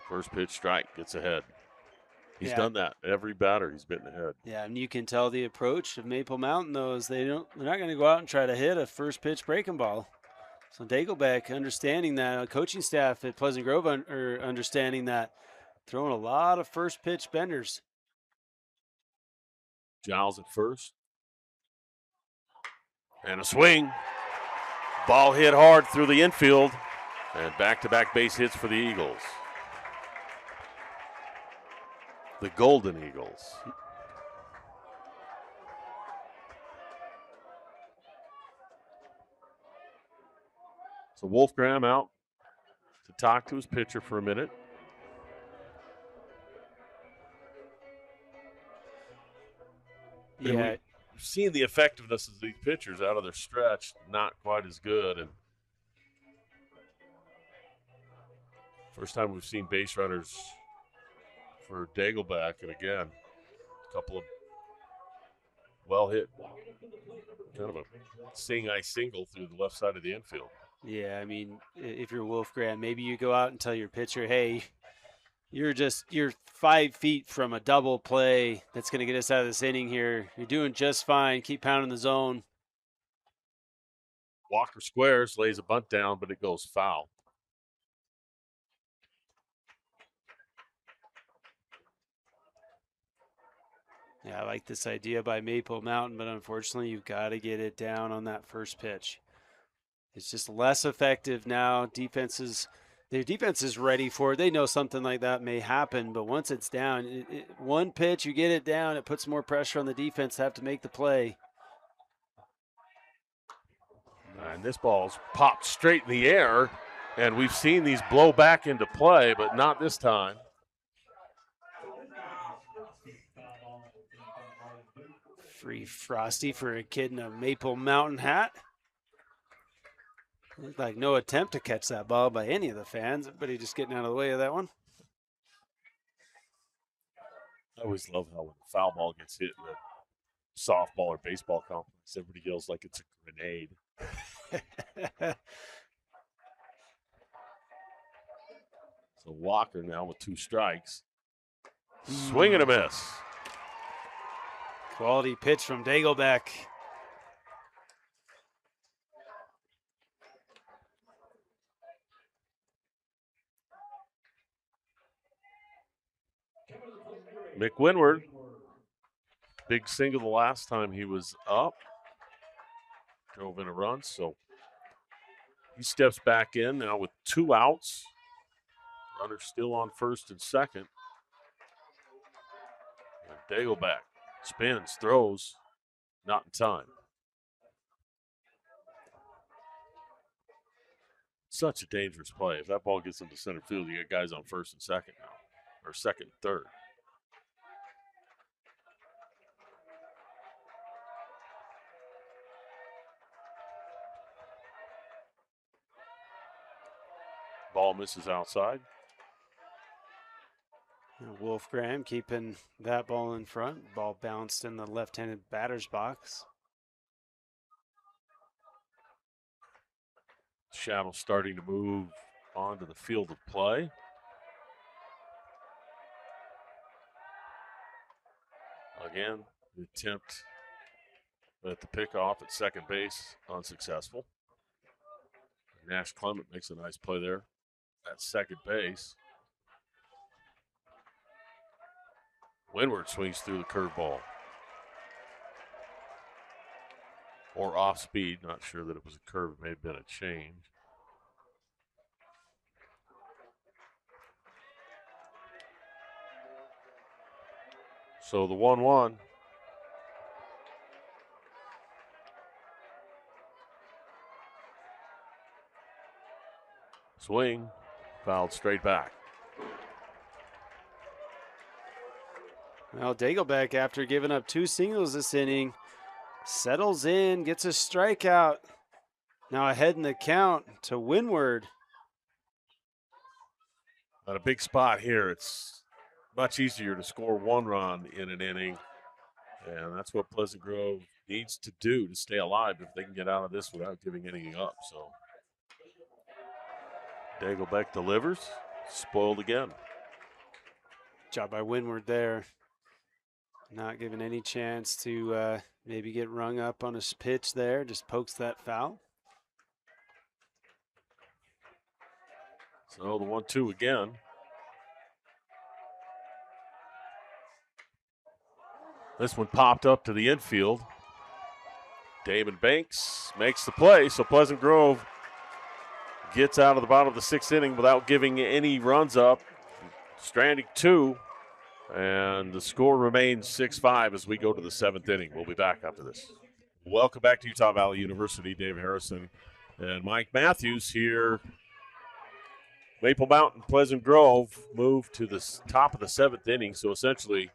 First pitch strike, gets ahead. He's done that. Every batter he's been ahead. Yeah, and you can tell the approach of Maple Mountain though is they're not going to go out and try to hit a first pitch breaking ball. So Dagelbeck understanding that, coaching staff at Pleasant Grove are understanding that, throwing a lot of first pitch benders. Giles at first. And a swing. Ball hit hard through the infield. And back-to-back base hits for the Eagles. The Golden Eagles. So Wolfgram out to talk to his pitcher for a minute. Yeah, we've seen the effectiveness of these pitchers out of their stretch, not quite as good. And first time we've seen base runners for Dagelback, and again, a couple of well hit, kind of a seeing-eye single through the left side of the infield. Yeah, I mean, if you're Wolfgram, maybe you go out and tell your pitcher, hey, you're 5 feet from a double play that's going to get us out of this inning here. You're doing just fine. Keep pounding the zone. Walker squares, lays a bunt down, but it goes foul. Yeah, I like this idea by Maple Mountain, but unfortunately you've got to get it down on that first pitch. It's just less effective now. Their defense is ready for it. They know something like that may happen, but once it's down, one pitch, you get it down, it puts more pressure on the defense to have to make the play. And this ball's popped straight in the air, and we've seen these blow back into play, but not this time. Free Frosty for a kid in a Maple Mountain hat. Looked like no attempt to catch that ball by any of the fans. Everybody just getting out of the way of that one. I always love how when a foul ball gets hit in a softball or baseball complex, everybody yells like it's a grenade. So Walker now with 2 strikes. Swing and a miss. Quality pitch from Dagelback. Mick Winward, big single the last time he was up. Drove in a run, so he steps back in now with 2 outs. Runner still on first and second. And Dagelback spins, throws, not in time. Such a dangerous play. If that ball gets into center field, you got guys on first and second now, or second and third. Ball misses outside. Wolfgram keeping that ball in front. Ball bounced in the left-handed batter's box. Shadow starting to move onto the field of play. Again, the attempt at the pickoff at second base, unsuccessful. Nash Clement makes a nice play there at second base. Windward swings through the curveball. Or off speed, not sure that it was a curve, it may have been a change. So the 1-1. Swing, fouled straight back. Well, Dagelback, after giving up 2 singles this inning, settles in, gets a strikeout. Now ahead in the count to Windward. At a big spot here, it's much easier to score 1 run in an inning. And that's what Pleasant Grove needs to do to stay alive if they can get out of this without giving anything up. So Dagelbeck delivers, spoiled again. Job by Windward there. Not giving any chance to maybe get rung up on his pitch there. Just pokes that foul. So the 1-2 again. This one popped up to the infield. Damon Banks makes the play, so Pleasant Grove gets out of the bottom of the 6th inning without giving any runs up. Stranding 2, and the score remains 6-5 as we go to the 7th inning. We'll be back after this. Welcome back to Utah Valley University. Dave Harrison and Mike Matthews here. Maple Mountain, Pleasant Grove move to the top of the 7th inning, so essentially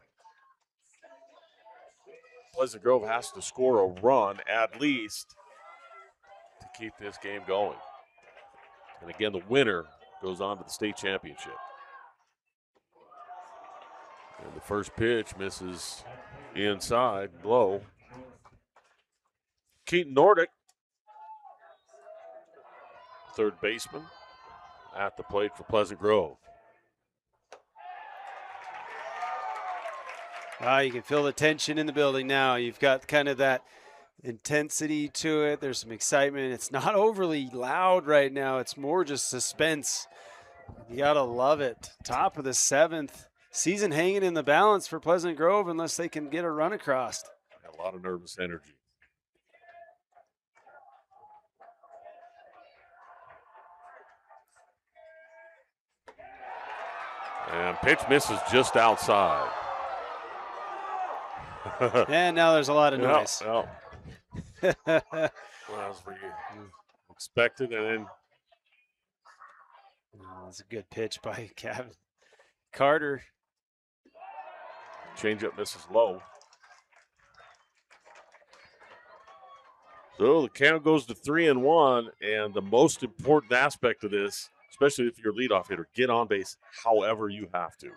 Pleasant Grove has to score a run at least to keep this game going. And again, the winner goes on to the state championship. And the first pitch misses inside, low. Keaton Nordick, third baseman, at the plate for Pleasant Grove. You can feel the tension in the building now. You've got kind of that intensity to it. There's some excitement. It's not overly loud right now. It's more just suspense. You got to love it. Top of the 7th. Season hanging in the balance for Pleasant Grove unless they can get a run across. A lot of nervous energy. And pitch misses just outside. And now there's a lot of noise. Well, as we expected, and then That's a good pitch by Kevin Carter. changeup misses low. So the count goes to 3-1, and the most important aspect of this, especially if you're a leadoff hitter, get on base however you have to.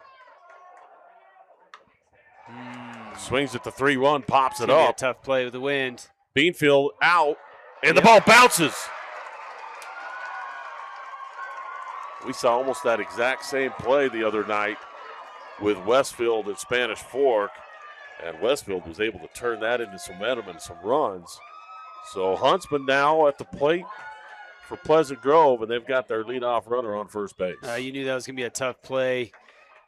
Swings at the 3-1, pops it up. Tough play with the wind. Beanfield out, and the ball bounces. We saw almost that exact same play the other night with Westfield at Spanish Fork, and Westfield was able to turn that into some momentum and some runs. So Huntsman now at the plate for Pleasant Grove, and they've got their leadoff runner on first base. You knew that was going to be a tough play.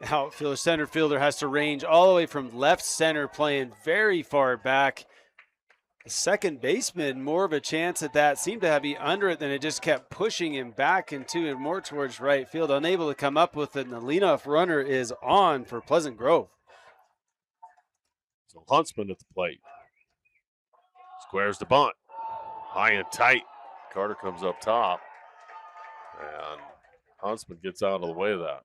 Outfielder, center fielder has to range all the way from left center, playing very far back. The second baseman, more of a chance at that. Seemed to be under it, then it just kept pushing him back into and more towards right field. Unable to come up with it, and the leadoff runner is on for Pleasant Grove. So Huntsman at the plate. Squares the bunt. High and tight. Carter comes up top. And Huntsman gets out of the way of that.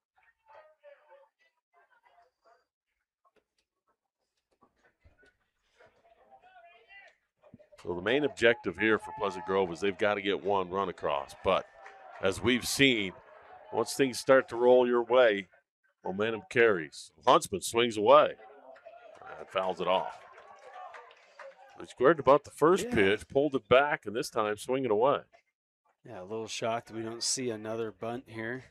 So the main objective here for Pleasant Grove is they've got to get one run across. But as we've seen, once things start to roll your way, momentum carries. Huntsman swings away and fouls it off. They squared about the first pitch, pulled it back, and this time swinging away. Yeah, a little shocked we don't see another bunt here.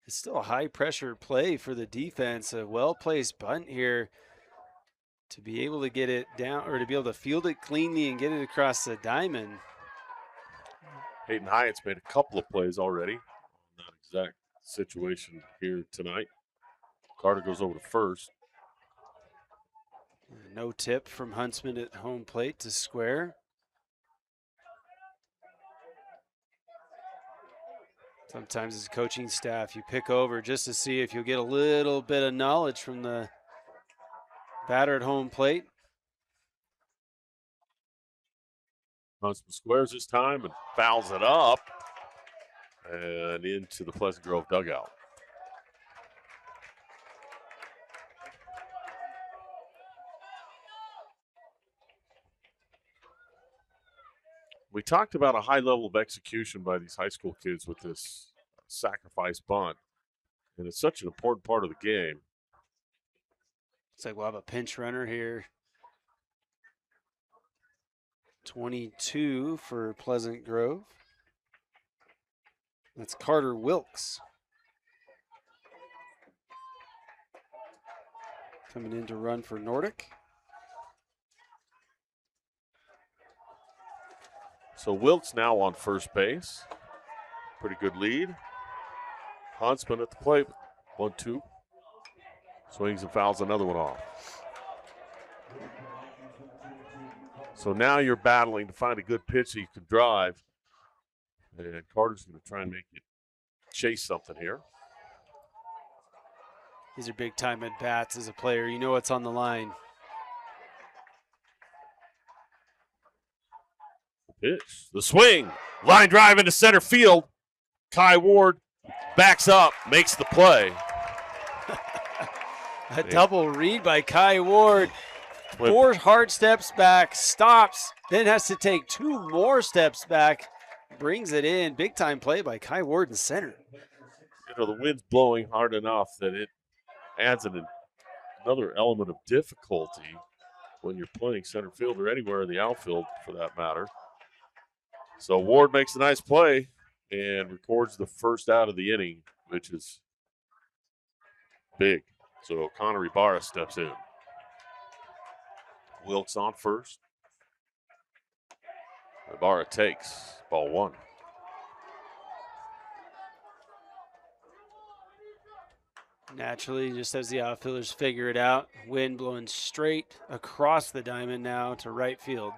It's still a high-pressure play for the defense. A well-placed bunt here to be able to get it down, or to be able to field it cleanly and get it across the diamond. Hayden Hyatt's made a couple of plays already on that exact situation here tonight. Carter goes over to first. No tip from Huntsman at home plate to square. Sometimes as coaching staff, you pick over just to see if you'll get a little bit of knowledge from the batter at home plate. Huntsman squares this time and fouls it up and into the Pleasant Grove dugout. We talked about a high level of execution by these high school kids with this sacrifice bunt, and it's such an important part of the game. Looks like we'll have a pinch runner here. 22 for Pleasant Grove. That's Carter Wilkes. Coming in to run for Nordic. So Wilkes now on first base. Pretty good lead. Huntsman at the plate. 1-2. Swings and fouls another one off. So now you're battling to find a good pitch that you can drive. And Carter's going to try and make you chase something here. These are big time at bats as a player. You know what's on the line. Pitch. The swing. Line drive into center field. Kai Ward backs up, makes the play. A double read by Kai Ward. 4 hard steps back, stops, then has to take 2 more steps back, brings it in. Big time play by Kai Ward in center. The wind's blowing hard enough that it adds another element of difficulty when you're playing center field or anywhere in the outfield for that matter. So Ward makes a nice play and records the first out of the inning, which is big. So Connor Ibarra steps in. Wilkes on first. Ibarra takes ball 1. Naturally, just as the outfielders figure it out, wind blowing straight across the diamond now to right field.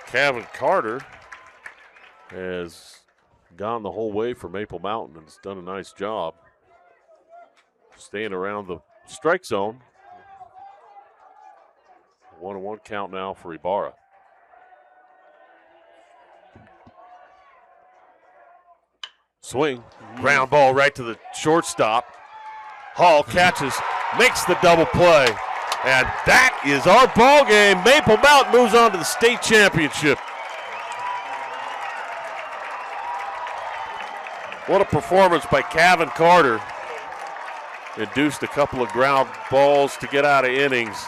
Kevin Carter has gone the whole way for Maple Mountain and has done a nice job staying around the strike zone. 1-1 count now for Ibarra. Swing, ground ball right to the shortstop. Hall catches, makes the double play, and that is our ball game. Maple Mountain moves on to the state championship. What a performance by Kevin Carter. Induced a couple of ground balls to get out of innings,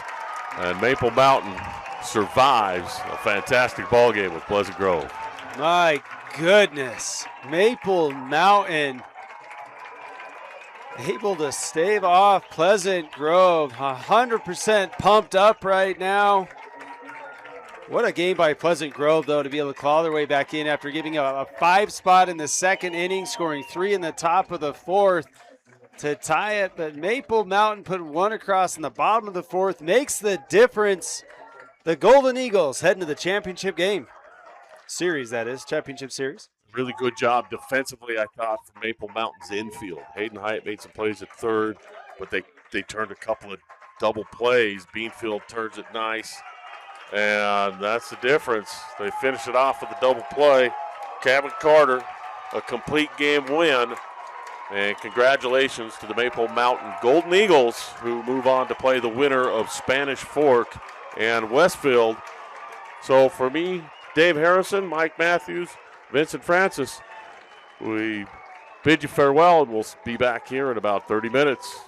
and Maple Mountain survives a fantastic ball game with Pleasant Grove. My goodness, Maple Mountain able to stave off Pleasant Grove. 100% pumped up right now. What a game by Pleasant Grove, though, to be able to claw their way back in after giving a 5 spot in the second inning, scoring 3 in the top of the 4th to tie it. But Maple Mountain put 1 across in the bottom of the 4th, makes the difference. The Golden Eagles heading to the championship game. Series, that is, championship series. Really good job defensively, I thought, from Maple Mountain's infield. Hayden Hyatt made some plays at third, but they turned a couple of double plays. Beanfield turns it nice, and that's the difference. They finish it off with a double play. Kevin Carter, a complete game win, and congratulations to the Maple Mountain Golden Eagles, who move on to play the winner of Spanish Fork and Westfield. So for me, Dave Harrison, Mike Matthews, Vincent Francis, we bid you farewell, and we'll be back here in about 30 minutes.